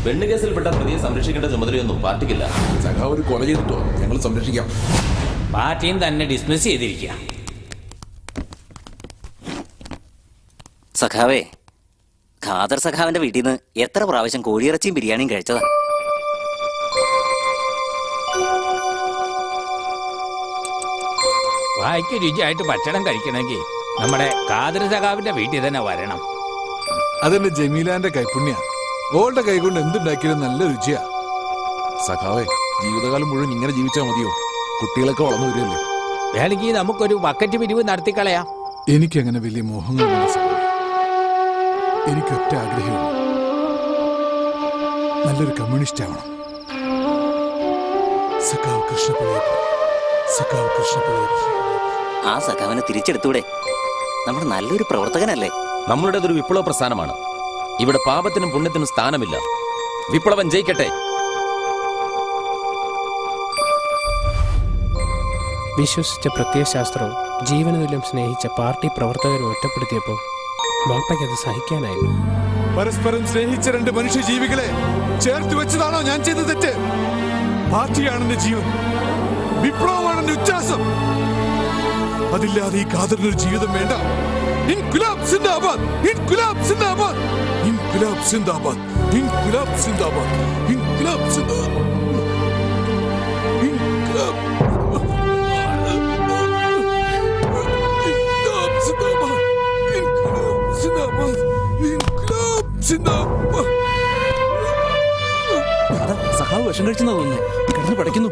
പെണ്ണു കേസിൽപ്പെട്ട പ്രതിയെ സംരക്ഷിക്കേണ്ട ചുമതലയൊന്നും പാർട്ടിക്കില്ല. സഖാവ് ഒരു കൊല ചെയ്തിട്ടോ ഞങ്ങൾ സംരക്ഷിക്കാം. പാർട്ടിയും തന്നെ ഡിസ്മിസ് ചെയ്തിരിക്കുക. സഖാവേ, ഖാദർ സഖാവിന്റെ വീട്ടിൽ നിന്ന് എത്ര പ്രാവശ്യം കോഴിയിറച്ചിയും ബിരിയാണിയും കഴിച്ചതാ. വായിക്ക് രുചിയായിട്ട് ഭക്ഷണം കഴിക്കണമെങ്കിൽ നമ്മുടെ ഖാദർ സഖാവിന്റെ വീട്ടിൽ തന്നെ വരണം. അതെന്റെ ജമീലാന്റെ കൈപ്പുണ്യ. ഓളുടെ കൈ കൊണ്ട് എന്തുണ്ടാക്കിയാലും നല്ല രുചിയാ. സഖാവേ, ജീവിതകാലം മുഴുവൻ ഇങ്ങനെ ജീവിച്ചാൽ മതിയോ? കുട്ടികളൊക്കെ വളർന്നു വരികയല്ലേ. വേണമെങ്കിൽ നമുക്കൊരു ബക്കറ്റ് പിരിവ് നടത്തിക്കളയാം. എനിക്കങ്ങനെ വലിയ മോഹങ്ങളില്ല സഖാവേ. എനിക്കൊറ്റ ആഗ്രഹമുള്ളൂ, നല്ലൊരു കമ്മ്യൂണിസ്റ്റ് ആവണം. സഖാവ് കൃഷ്ണപിള്ളയെ പോലെ. സഖാവ് കൃഷ്ണപിള്ളയെ പോലെ. ആ സഖാവിനെ തിരിച്ചെടുത്തൂടെ? നമ്മൾ നല്ലൊരു പ്രവർത്തകനല്ലേ? നമ്മളുടേതൊരു വിപ്ലവ പ്രസ്ഥാനമാണ്. ഇവിടെ പാപത്തിനും പുണ്യത്തിനും സ്ഥാനമില്ല. വിപ്ലവം ജയിക്കട്ടെ. വിശ്വസിച്ച പ്രത്യയശാസ്ത്രവും ജീവനതുല്യം സ്നേഹിച്ച പാർട്ടി പ്രവർത്തകരും ഒറ്റപ്പെടുത്തിയപ്പോൾ ബാപ്പയ്ക്കത് സഹിക്കാനായില്ല. പരസ്പരം സ്നേഹിച്ച രണ്ട് മനുഷ്യ ജീവികളെ ചേർത്ത് വെച്ചതാണോ ഞാൻ ചെയ്ത തെറ്റ്? പാർട്ടിയാണ് എന്റെ ജീവൻ, വിപ്ലവമാണ് എന്റെ ഉച്ഛ്വാസം. അതില്ലാതെ ഈ ഖാദറിനൊരു ജീവിതം വേണ്ട. ഇൻക്വിലാബ് സിന്ദാബാദ്, ഇൻക്വിലാബ് സിന്ദാബാദ്, ഇൻക്വിലാബ് സിന്ദാബാദ്, ഇൻക്വിലാബ് സിന്ദാബാദ്, ഇൻക്വിലാബ് സിന്ദാബാദ്, ഇൻക്വിലാബ് സഖാവ് വിഷം കഴിച്ചെന്നാ തോന്നുന്നു. കിടന്ന് പഠിക്കുന്നു.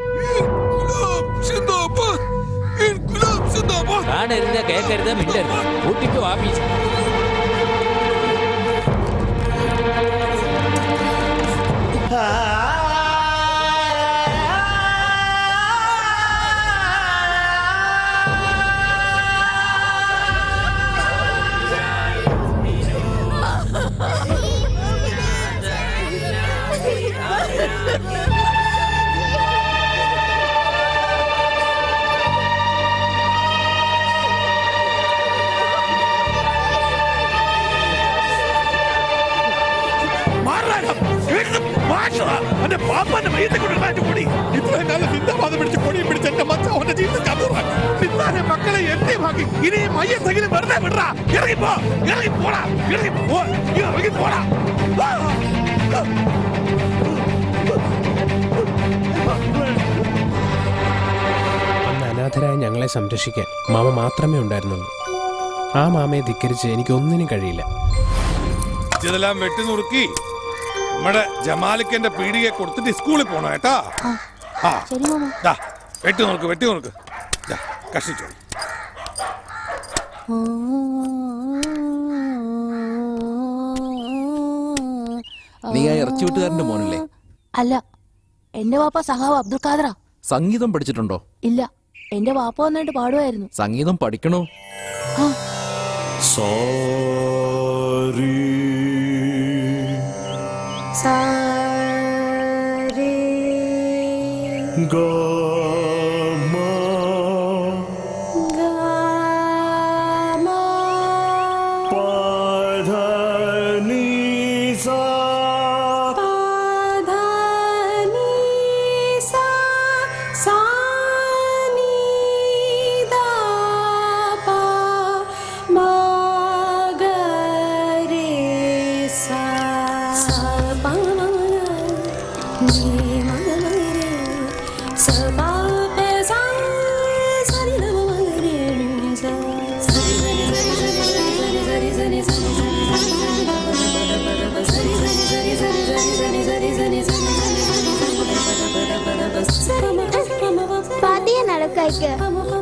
കാണരുത്, കേൾക്കരുത്, മിണ്ടരുത്. കൂട്ടിക്ക് വാപ്പീസ്. മക്കളെ എത്തി ഭാഗി ഇനി മയ്യെങ്കിലും വെറുതെ വിടറാ. ഇറങ്ങിപ്പോ, ഇറങ്ങിപ്പോടാ, ഇറങ്ങിപ്പോടാ. അന്ന് അനാഥരായ ഞങ്ങളെ സംരക്ഷിക്കാൻ മാമ മാത്രമേ ഉണ്ടായിരുന്നുള്ളൂ. ആ മാമയെ ധിക്കരിച്ച് എനിക്കൊന്നിനും കഴിയില്ല. ഇതെല്ലാം വെട്ടി നുറുക്കി നമ്മുടെ ജമാലിക്കന്റെ പീടികയെ കൊടുത്തിട്ട് സ്കൂളിൽ പോണോ കേട്ടാ? വെട്ടി നുറുക്ക്, വെട്ടി നുറുക്ക്. കഷ്ടിച്ചോ. നീ ആ ഇറച്ചി വിട്ടുകാരന്റെ മോനല്ലേ? അല്ല, എന്റെ വാപ്പ സഖാവ് അബ്ദുൽ ഖാദറാ. സംഗീതം പഠിച്ചിട്ടുണ്ടോ? ഇല്ല, എന്റെ വാപ്പ വന്നിട്ട് പാടുമായിരുന്നു. സംഗീതം പഠിക്കണോ?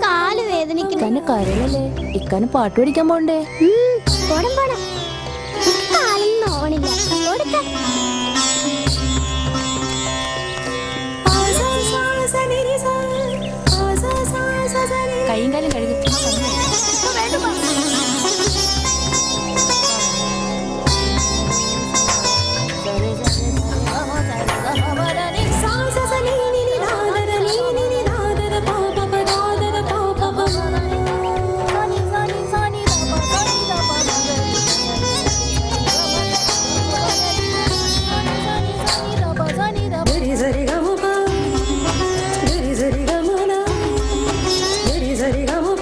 കാല് വേദനിക്കുന്നു. ഇക്കാന് കരളല്ലേ? ഇക്കാന് പാട്ട് പഠിക്കാൻ പോണ്ടേ? പോണം പോണം. കാലൊന്നും ഓണില്ല. കൈയും കാലും കഴുകി. Gari gari gamo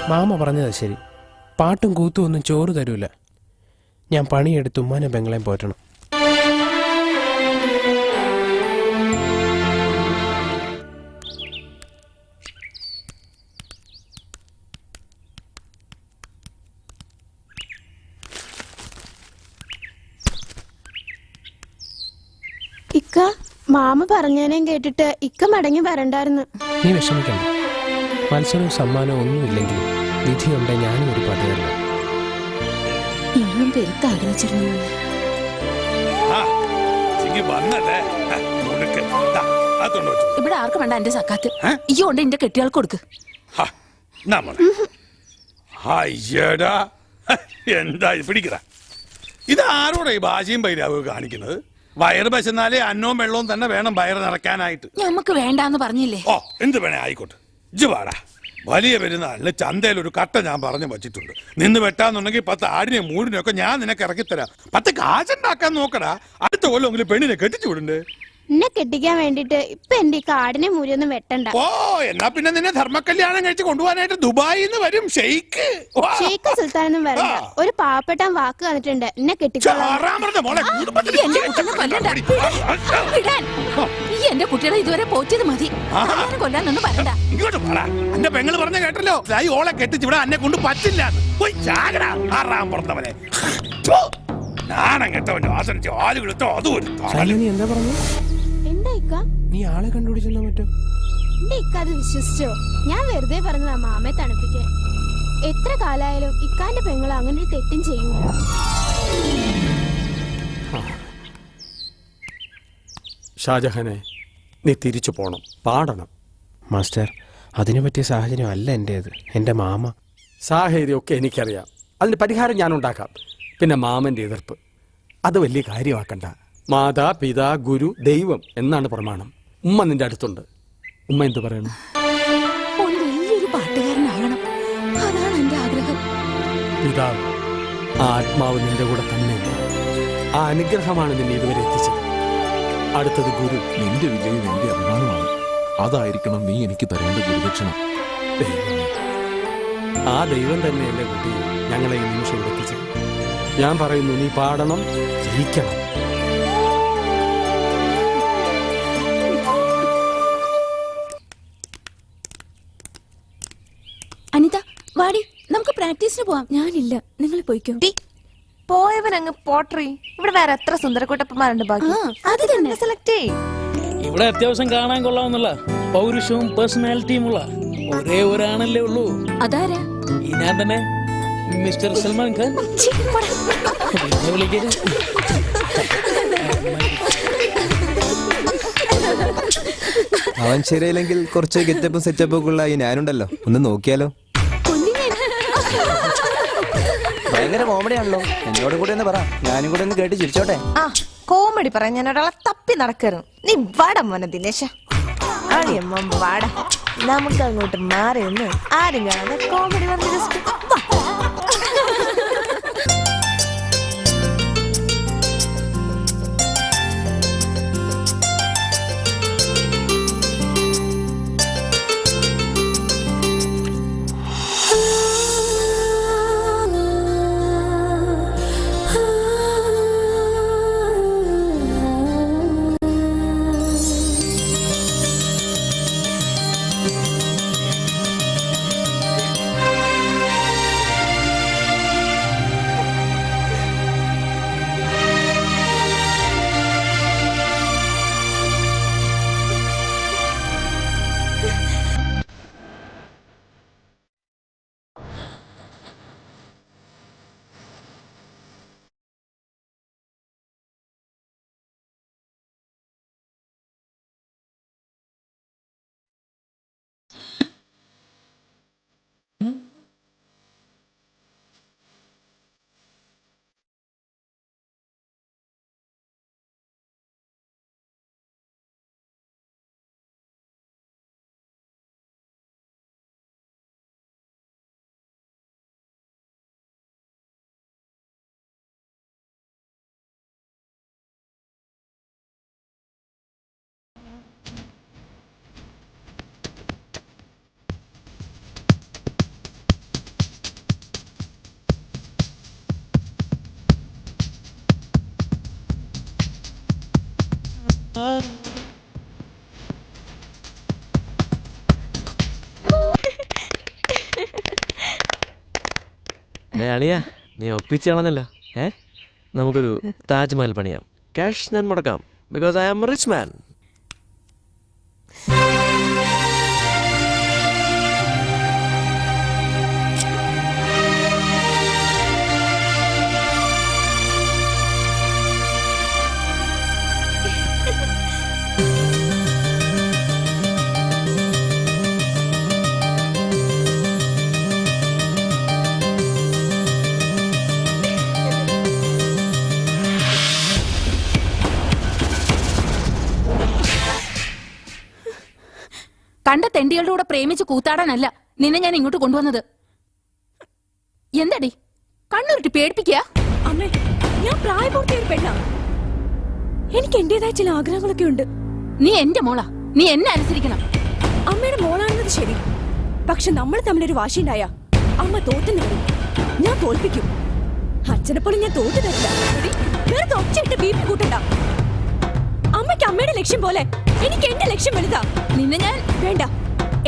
മാമ പറഞ്ഞതാ ശരി. പാട്ടും കൂത്തും ഒന്നും ചോറ് തരൂല. ഞാൻ പണിയെടുത്ത് ഉമ്മാനെ പെങ്ങളെയും പോറ്റണം. ഇക്ക, മാമ പറഞ്ഞേനേം കേട്ടിട്ട് ഇക്ക മടങ്ങി വരണ്ടായിരുന്നു. നീ വിഷമിക്കണ്ട. മത്സരവും സമ്മാനവും ഒന്നുമില്ലെങ്കിൽ വിധിയുണ്ടെ ഞാനും ഒരു പതിവല്ല. ഇന്നും പെരുത്ത് ആഗ്രഹിച്ചിരുന്നു. ഇവിടെ ആർക്കും വേണ്ട എന്റെ സക്കാത്ത്. ഈ കൊണ്ട് എന്റെ കെട്ടിയാൾക്ക് കൊടുക്ക്. എന്താ പിടിക്കറ ഇത്? ആരോടെ ഈ ഭാഷയും പൈരാവ് കാണിക്കുന്നത്? വയറ് പശന്നാലേ അന്നവും വെള്ളവും തന്നെ വേണം വയറ് നിറയ്ക്കാനായിട്ട്. നമുക്ക് വേണ്ടാന്ന് പറഞ്ഞില്ലേ? ഓ, എന്ത് വേണേ ആയിക്കോട്ടെ. ഇജ്ജ് വാടാ. വലിയ പെരുന്നാളിന് ചന്തയിൽ ഒരു കട്ട ഞാൻ പറഞ്ഞു വച്ചിട്ടുണ്ട്. നിന്ന് വെട്ടാന്നുണ്ടെങ്കിൽ 10 ആടിനെയും മൂടിനെയൊക്കെ ഞാൻ നിനക്ക് ഇറക്കിത്തരാം. 10 കാശുണ്ടാക്കാൻ നോക്കടാ. അടുത്ത കൊല്ലമെങ്കിലും പെണ്ണിനെ കെട്ടിച്ചു വിടണ്ടേ? എന്നെ കെട്ടിക്കാൻ വേണ്ടിട്ട് ഇപ്പൊ എന്റെ ഈ കാടിനെ മൂരിയൊന്നും വെട്ടണ്ട. ഓ, എന്നാ പിന്നെ നിന്നെ ധർമ്മകല്യാണം കഴിച്ച് കൊണ്ടുപോകാനായിട്ട് ദുബായിന്ന് വരും ഷെയ്ക്ക്. ഷെയ്ഖ് സുൽത്താനൊന്നും വരണ്ട. ഒരു പാവപ്പെട്ടാൻ വാക്ക് തന്നിട്ടുണ്ട്, എന്നെ കെട്ടിക്കോളാം. ഈ എന്റെ കുട്ടികളെ ഇതുവരെ പോറ്റിയത് മതി. കൊല്ലാനൊന്നും പറയണ്ട. ഇങ്ങോട്ട് പോടാ. എന്റെ പെങ്ങള് പറഞ്ഞ കേട്ടല്ലോ, ഓളെ കെട്ടിച്ചിവിടെ എന്നെ കൊണ്ട് പറ്റില്ല. പോയി ചാകടാ ആറാം പുറത്തവനെ. നാണം കെട്ടവന്റെ ആസനിച്ച് ആലുകളെത്തോ അതും ഒരു എന്താ പറഞ്ഞു? എന്താ ഇക്ക? നീ ആളെ കണ്ടുപിടിച്ചെന്നോ മറ്റോ? എന്റെ ഇക്ക അത് വിശ്വസിച്ചോ? ഞാൻ വെറുതെ പറഞ്ഞതാ മാമയെ തണുപ്പിക്കാൻ. എത്ര കാലായാലും ഇക്കാന്റെ പെങ്ങള് അങ്ങനെ ഒരു തെറ്റും ചെയ്യൂല. ഷാജഹാനെ, നീ തിരിച്ചു പോണം, പാടണം. മാസ്റ്റർ, അതിനു പറ്റിയ സാഹചര്യം അല്ല എന്റേത്. എന്റെ മാമ. സാഹചര്യമൊക്കെ എനിക്കറിയാം. അതിന് പരിഹാരം ഞാൻ ഉണ്ടാക്കാം. പിന്നെ മാമന്റെ എതിർപ്പ് അത് വലിയ കാര്യമാക്കണ്ട. മാതാ പിതാ ഗുരു ദൈവം എന്നാണ് പ്രമാണം. ഉമ്മ നിന്റെ അടുത്തുണ്ട്. ഉമ്മ എന്ത് പറയണം? ഒരു വലിയൊരു പാട്ടുകാരനാകണം, അതാണ് എന്റെ ആഗ്രഹം. പിതാവ്, ആ ആത്മാവ് നിന്റെ കൂടെ തന്നെ. ആ അനുഗ്രഹമാണ് നിന്നെ ഇതുവരെ എത്തിച്ചത്. അടുത്തത് ഗുരു. നിന്റെ വിജയം എന്റെ അഭിമാനമാണ്. അതായിരിക്കണം നീ എനിക്ക് തരേണ്ട ഗുരുദക്ഷിണ. ആ ദൈവം തന്നെയല്ലേ കുട്ടി ഞങ്ങളെ ഈ നിമിഷം എത്തിച്ചത്. ഞാൻ പറയുന്നു, നീ പാടണം, ജയിക്കണം. അനിത, വാടി, നമുക്ക് പ്രാക്ടീസിന് പോവാം. ഞാനില്ല, നിങ്ങൾ പോയിക്കോ. പോയവൻ അങ്ങ് പോട്ടറി. ഇവിടെ വേറെ എത്ര സുന്ദരക്കുട്ടപ്പന്മാരുണ്ട് ബാക്കി. അത് തന്നെ സെലക്ട് ചെയ്. ഇവിടെ അത്യാവശ്യം കാണാൻ കൊള്ളാവുന്നുള്ള പൗരുഷവും പേഴ്സണാലിറ്റിയും ഉള്ള ഒരേ ഒരാണല്ലേ ഉള്ളൂ. അതാരാ? ഈ ഞാൻ തന്നെ, മിസ്റ്റർ സൽമാൻ ഖാൻ. വിളിക്കേ. അവൻ ശരിയല്ലെങ്കിൽ കുറച്ച് ഗെറ്റപ്പും സെറ്റപ്പും ഒക്കെ ഉള്ള ഈ ഞാനുണ്ടല്ലോ, ഒന്ന് നോക്കിയാലോ? ഭയങ്കര കോമഡിയാണല്ലോ. എന്നോട് കൂടെ ഒന്ന് പറ, ഞാനും കൂടെ ഒന്ന് കേട്ട് ചിരിച്ചോട്ടെ. ആ കോമഡി പറയാൻ ഞാൻ ഒരാളെ തപ്പി നടക്കരുന്നു. നീ വാട മോനെ ദിനേശ. ആടിയമ്മ വാട. നമുക്ക് അങ്ങോട്ട് മാറി ഒന്ന് ആരും കാണാതെ കോമഡി പറഞ്ഞ അളിയാ നീ ഒപ്പിച്ച് കളഞ്ഞല്ലോ. നമുക്കൊരു താജ്മഹൽ പണിയാം. ക്യാഷ് ഞാൻ മുടക്കാം. Because I am rich man. കണ്ട തെണ്ടികളുടെ കൂടെ പ്രേമിച്ച് കൂത്താടാനല്ല നിന്നെ ഞാൻ ഇങ്ങോട്ട് കൊണ്ടുവന്നത്. എന്തടി കണ്ണുരുട്ടി പേടിപ്പിക്കുക? അമ്മേ, ഞാൻ പ്രായപൂർത്തിയ ഒരു പെണ്ണാ. എനിക്ക് എന്റേതായ ചില ആഗ്രഹങ്ങളൊക്കെ ഉണ്ട്. നീ എന്റെ മോളാ, നീ എന്നെ അനുസരിക്കണം. അമ്മയുടെ മോളാണെന്നത് ശരി, പക്ഷെ നമ്മൾ തമ്മിലൊരു വാശിയുണ്ടായ അമ്മ തോറ്റെന്ന് വരും. ഞാൻ തോൽപ്പിക്കും. അച്ഛനെപ്പോലും ഞാൻ തോറ്റു തരില്ല. വെറുതെ ഒച്ചയിട്ട് ബീപി കൂട്ടണ്ട. അമ്മയ്ക്ക് അമ്മയുടെ ലക്ഷ്യം പോലെ എനിക്ക് എന്റെ ലക്ഷ്യം വലുതാ. നിന്നെ ഞാൻ വേണ്ട.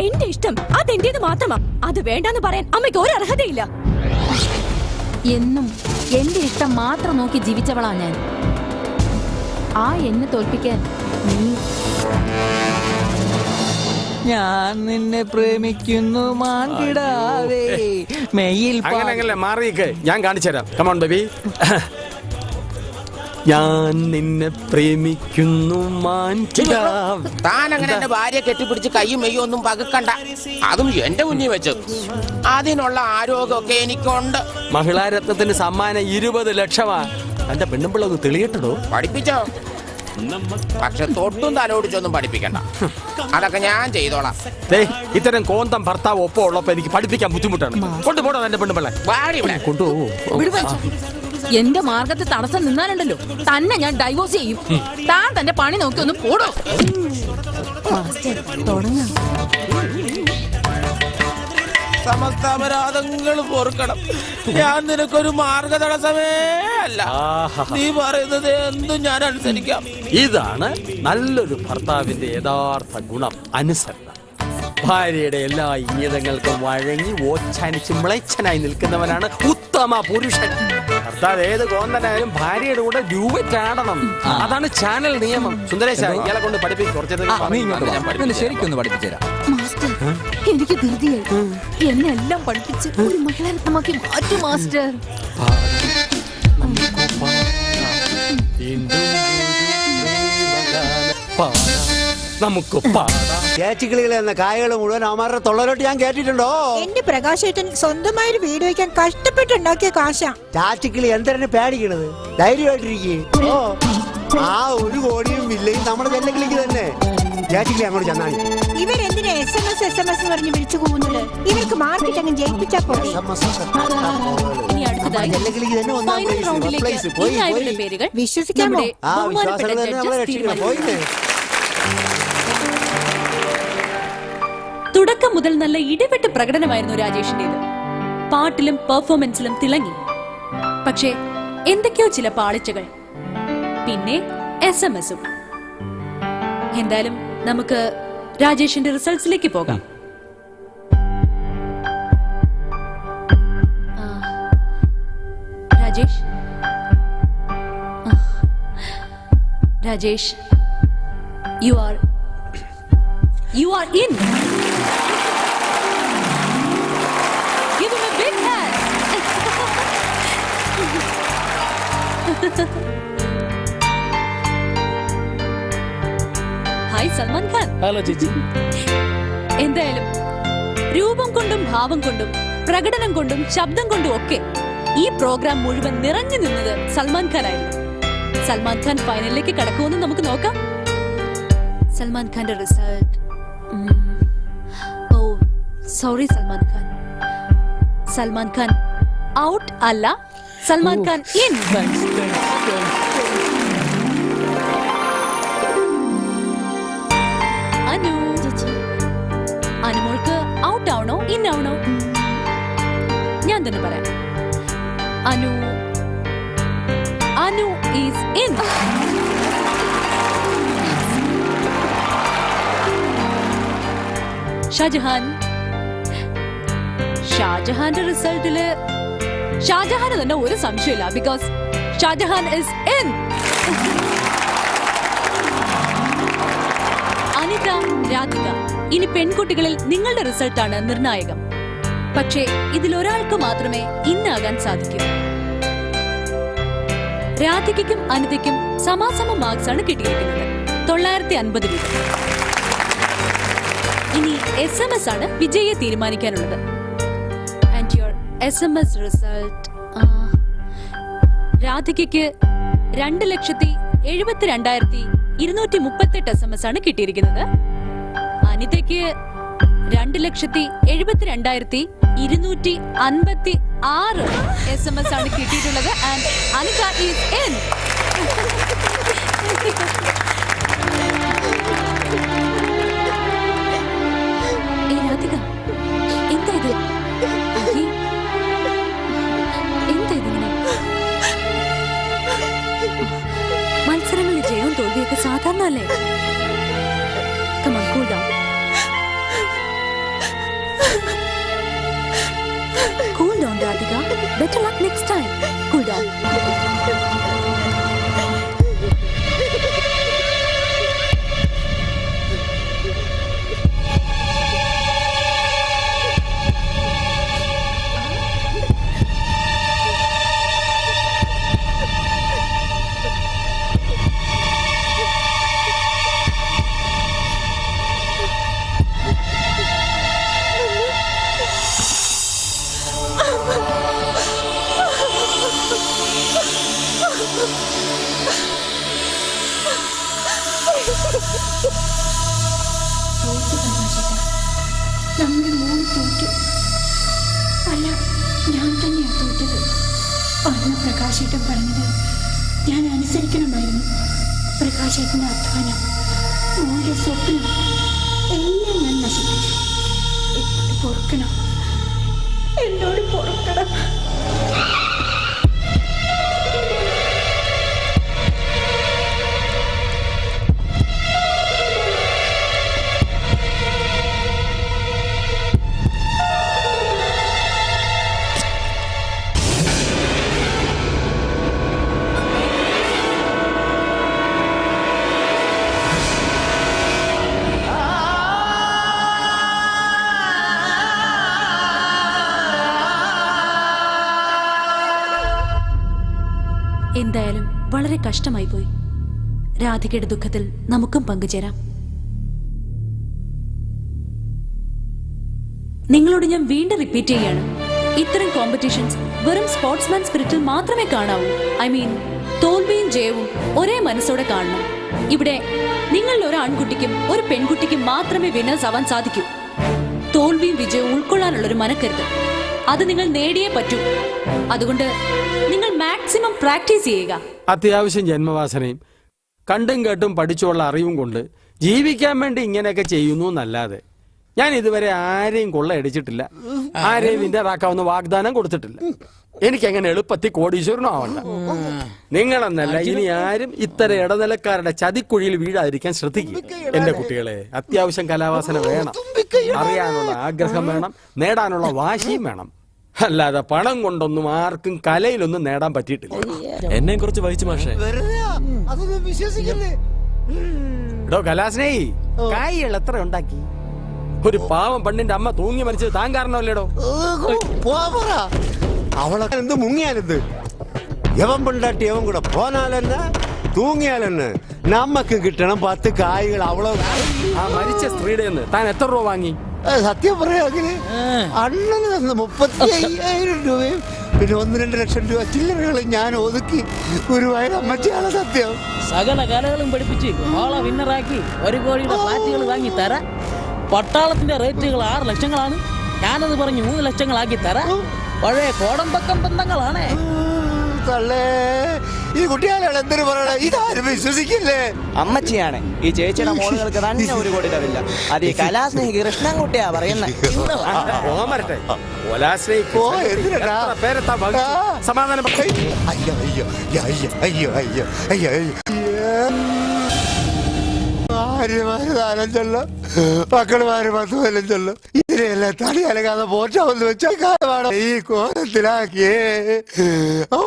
എന്റെ ഇഷ്ടം അതെന്റേത് മാത്രമാ. അത് വേണ്ടെന്ന് പറയാൻ അമ്മയ്ക്ക് ഒരു അർഹതയില്ല. എന്നും എന്റെ ഇഷ്ടം മാത്രം നോക്കി ജീവിച്ചവളാ ഞാൻ. ആ എന്നെ തോൽപ്പിക്കാൻ നീ. ഞാൻ നിന്നെ പ്രേമിക്കുന്നു മാൻകിടാവേ മെയിൽ. അങ്ങനെ മാറിയേക്ക്, ഞാൻ കാണിച്ചു തരാം. Come on baby. ഞാൻ നിന്നെ പ്രേമിക്കുന്നു മാൻകിടാവ്. താൻ അങ്ങനെ എന്റെ ഭാര്യയെ കെട്ടിപ്പിടിച്ച് കയ്യും മെയ്യും ഒന്നും പകുക്കണ്ട. അതും എന്റെ മുന്നിൽ വെച്ച്. അതിനുള്ള ആരോഗ്യമൊക്കെ എനിക്കുണ്ട്. മഹിളാരത്നത്തിന് സമ്മാനം 20 ലക്ഷമാ. എന്റെ പെണ്ണുമ്പിള്ള ഒന്ന് തെളിയട്ടോ. പഠിപ്പിച്ചോ? പക്ഷെ തൊട്ടും തലോടിച്ചൊന്നും പഠിപ്പിക്കണ്ട. അതൊക്കെ ഞാൻ ചെയ്തോളാം. ഇത്തരം കോന്തം ഭർത്താവ് ഒപ്പം ഉള്ളപ്പോ എനിക്ക് പഠിപ്പിക്കാൻ ബുദ്ധിമുട്ടാണ്. കൊണ്ടുപോടോ എന്റെ പെണ്ണുമ്പിള്ള. കൊണ്ടുപോകൂ. എന്റെ മാർഗത്തിൽ തടസ്സം നിന്നാലുണ്ടല്ലോ തന്നെ ഞാൻ ഡൈവോഴ്സ് ചെയ്യും. താൻ തന്റെ പണി നോക്കി ഒന്ന് പോടോ. തുടങ്ങാം. സമസ്ത അപരാധങ്ങൾ പൊറുക്കണം. ഞാൻ നിനക്കൊരു മാർഗ തടസ്സമേ അല്ല. നീ പറയുന്നത് എന്തും ഞാൻ അനുസരിക്കാം. ഇതാണ് നല്ലൊരു ഭർത്താവിന്റെ യഥാർത്ഥ ഗുണം, അനുസരണം. ഭാര്യയുടെ എല്ലാ ഇംഗിതങ്ങൾക്കും വഴങ്ങി ഓച്ചാനിച്ച് മിളച്ചനായി നിൽക്കുന്നവനാണ് ഉത്തമ പുരുഷൻ. ഭർത്താവ് ഏത് കോന്തനായാലും ഭാര്യയുടെ കൂടെ ഡ്യൂവറ്റാടണം. അതാണ് ചാനൽ നിയമം. സുന്ദരേശ, ഇയാളെ കൊണ്ട് പഠിപ്പിക്കും. ശരിക്കൊന്ന് പഠിപ്പിച്ചുതരാം. മാസ്റ്റർ, എനിക്ക് ധൃതിയായി. എന്നെ എല്ലാം പഠിപ്പിച്ച് ഒരു മഹിളാരത്നമാക്കി മാറ്റും മാസ്റ്റർ. നമുക്ക് ചേച്ചിക്കിളികൾ എന്ന കായകൾ മുഴുവൻ അമാരുടെ തൊള്ളലോട്ട് ഞാൻ കേട്ടിട്ടുണ്ടോ? എന്റെ പ്രകാശേട്ടൻ സ്വന്തമായൊരു വീട് വയ്ക്കാൻ കഷ്ടപ്പെട്ടുണ്ടാക്കിയ കാശാ. ചാച്ചിക്കിളി എന്തിനാണ് പേടിക്കണത്? ധൈര്യമായിട്ടിരിക്കേ. ആ 1 കോടിയും വില്ലയും നമ്മുടെ ചെല്ലക്കിളിക്ക് തന്നെ. ചേച്ചിക്കിളി അങ്ങോട്ട് ചെന്നാണ്. ഇവരെന്തിനാ SMS പറഞ്ഞ് വിളിച്ചു പോകുന്നത്? ഇവർക്ക് മാർക്കറ്റ് അങ്ങ് ജയിപ്പിച്ചാ പോലെ. വിശ്വസിക്കാമോ? തുടക്കം മുതൽ നല്ല ഇടപെട്ട പ്രകടനമായിരുന്നു രാജേഷിന്റേത്. പാട്ടിലും പെർഫോമൻസിലും തിളങ്ങി. പക്ഷേ എന്തൊക്കെയോ ചില പാളിച്ചകൾ, പിന്നെ SMS-ഉം. എന്തായാലും നമുക്ക് രാജേഷിന്റെ റിസൾട്ട്സിലേക്ക് പോകാം. Rajesh, you are in. Give him a big hand. Hi Salman Khan. Hello ചേച്ചി. എന്തായാലും രൂപം കൊണ്ടും ഭാവം കൊണ്ടും പ്രകടനം കൊണ്ടും ശബ്ദം കൊണ്ടും ഒക്കെ ഈ പ്രോഗ്രാം മുഴുവൻ നിറഞ്ഞു നിന്നത് സൽമാൻ ഖാൻ ആയിരുന്നു. സൽമാൻ ഖാൻ ഫൈനലിലേക്ക് കടക്കുമെന്ന് നമുക്ക് നോക്കാം. സൽമാൻ ഖാന്റെ result. Oh sorry Salman Khan. Salman Khan out അല്ല, സൽമാൻ ഖാൻ ഇൻ. അനു, അനുമോൾക്ക് ഔട്ട് ആവണോ ഇൻ ആവണോ? ഞാൻ തന്നെ പറയാം. Anu is in. ഷാജഹാന്റെ റിസൾട്ടില് ഷാജഹാന് തന്നെ ഒരു സംശയമില്ല. Because Shahjahan is in. Anita, Radhika, ഇനി പെൺകുട്ടികളിൽ നിങ്ങളുടെ റിസൾട്ടാണ് നിർണായകം. പക്ഷേ ഇതിലൊരാൾക്ക് മാത്രമേ ഇന്നാകാൻ സാധിക്കൂ. രാധികയ്ക്കും അനിതയ്ക്കും സമാസമ മാർക്സ് ആണ് കിട്ടിയിരിക്കുന്നത്, 950 വീതം. ഇനി SMS ആണ് വിജയെ തീരുമാനിക്കാനുള്ളത്. ആൻഡ് യുവർ SMS റിസൾട്ട്, രാധികയ്ക്ക് 2,72,238 SMS ആണ് കിട്ടിയിരിക്കുന്നത്. അനിതയ്ക്ക് 2,72,256 SMS ആണ് കിട്ടിയിട്ടുള്ളത്. And Anita is in. Radhika, എന്താ ഇത്? എന്താ ഇതിങ്ങനെ? മത്സരങ്ങളിൽ ജയവും തോൽവിയൊക്കെ സാധാരണ അല്ലേ? Come on, cool down. Cool down, Radhika. Better luck next time. Cool down. നമ്മുടെ മോൻ തോറ്റു. അല്ല, ഞാൻ തന്നെയാ തോറ്റത്. അന്ന് പ്രകാശേട്ടൻ പറഞ്ഞത് ഞാൻ അനുസരിക്കണമായിരുന്നു. പ്രകാശേട്ടൻ്റെ അധ്വാനം, മോന്റെ സ്വപ്നം എല്ലാം ഞാൻ നശിപ്പിച്ചു. എന്നോട് പൊറുക്കണം, എന്നോട് പൊറുക്കണം. എന്തായാലും വളരെ കഷ്ടമായി പോയി. രാധികയുടെ ദുഃഖത്തിൽ നമുക്കും പങ്കുചേരാം. നിങ്ങളോട് ഞാൻ വീണ്ടും റിപ്പീറ്റ് ചെയ്യാണ്, ഇത്തരം കോമ്പറ്റീഷൻസ് വെറും സ്പോർട്സ്മാൻ സ്പിരിറ്റിൽ മാത്രമേ കാണാവൂ. ഐ മീൻ, തോൽവിയും ജയവും ഒരേ മനസ്സോടെ കാണണം. ഇവിടെ നിങ്ങളിൽ ഒരു ആൺകുട്ടിക്കും ഒരു പെൺകുട്ടിക്കും മാത്രമേ വിന്നേഴ്സ് ആവാൻ സാധിക്കൂ. തോൽവിയും വിജയവും ഉൾക്കൊള്ളാനുള്ളൊരു മനക്കരുത്, അത് നിങ്ങൾ നേടിയേ പറ്റൂ. അതുകൊണ്ട് നിങ്ങൾ മാക്സിമം പ്രാക്ടീസ് ചെയ്യുക. അത്യാവശ്യം ജന്മവാസനയും കണ്ടും കേട്ടും പഠിച്ചുള്ള അറിവും കൊണ്ട് ജീവിക്കാൻ വേണ്ടി ഇങ്ങനെയൊക്കെ ചെയ്യുന്നു എന്നല്ലാതെ ഞാൻ ഇതുവരെ ആരെയും കൊള്ളയടിച്ചിട്ടില്ല, ആരെയും വിന്നറാക്കാവുന്ന വാഗ്ദാനം കൊടുത്തിട്ടില്ല. എനിക്കങ്ങനെ എളുപ്പത്തിൽ കോടീശ്വരനും ആവണ്ട. നിങ്ങളെന്നല്ല ഇനി ആരും ഇത്തരം ഇടനിലക്കാരുടെ ചതിക്കുഴിയിൽ വീഴാതിരിക്കാൻ ശ്രദ്ധിക്കുക. എന്റെ കുട്ടികളെ, അത്യാവശ്യം കലാവാസന വേണം, അറിയാനുള്ള ആഗ്രഹം വേണം, നേടാനുള്ള വാശിയും വേണം. അല്ലാതെ പണം കൊണ്ടൊന്നും ആർക്കും കലയിലൊന്നും നേടാൻ പറ്റിയിട്ടില്ല. എന്നെ കുറച്ച് വഹിച്ചു മാഷേ. എടോ കലാസ്നേഹി, കായ്കൾ എത്ര ഉണ്ടാക്കി? ഒരു പാവം പെണ്ണിന്റെ അമ്മ തൂങ്ങി മരിച്ചത് താൻ കാരണമല്ലേടോ? അവളൊക്കെ എന്ത് മുങ്ങിയാലെന്ത്? യവൻ പെണ്ടാട്ടി യവൻ കൂടെ പോനാലെന്ന് തൂങ്ങിയാലെന്ന് നമ്മക്ക് കിട്ടണം 10 കായ്കൾ. അവളോ ആ മരിച്ച സ്ത്രീയുടെ താൻ എത്ര രൂപ വാങ്ങി? സത്യം പറയാമെങ്കില് അണ്ണന് തന്ന 35,000 രൂപയും പിന്നെ 1-2 ലക്ഷം രൂപ ചില്ലറകളും ഞാൻ ഒതുക്കി ഗുരുവായൂർ അമ്മച്ചിയാണ് സത്യം. സകല കലകളും പഠിപ്പിച്ച് ഓള വിന്നറാക്കി 1 കോടിയുടെ ഫ്ലാറ്റുകൾ വാങ്ങി തരാം. പട്ടാളത്തിന്റെ റേറ്റുകൾ 6 ലക്ഷങ്ങളാണ്. ഞാനത് പറഞ്ഞ് 3 ലക്ഷങ്ങളാക്കി തരാം. പഴയ കോടമ്പക്കം ബന്ധങ്ങളാണ്. ഈ കുട്ടിയാളെ എന്തിനു പറയണ? ഇതാരും വിശ്വസിക്കില്ലേ? അമ്മച്ചിയാണ് ഈ ചേച്ചിയുടെ മോളുകൾക്ക് തന്നെ 1 കോടി തരില്ല. അത് ഈ കലാസ്നേഹി കൃഷ്ണൻകുട്ടിയാ പറയുന്നത്. സമാധാനം. അയ്യോ അയ്യോ അയ്യോ അയ്യോ അയ്യോ അയ്യോ ഭാര്യമാര് 4-5 മക്കളുമാര് 10-15 ഇതിനെല്ലാം തടി അലകാതെ പോറ്റാമെന്ന് വെച്ചാൽ കാലമാണ് ഈ കോലത്തിലാക്കിയേ. ഓ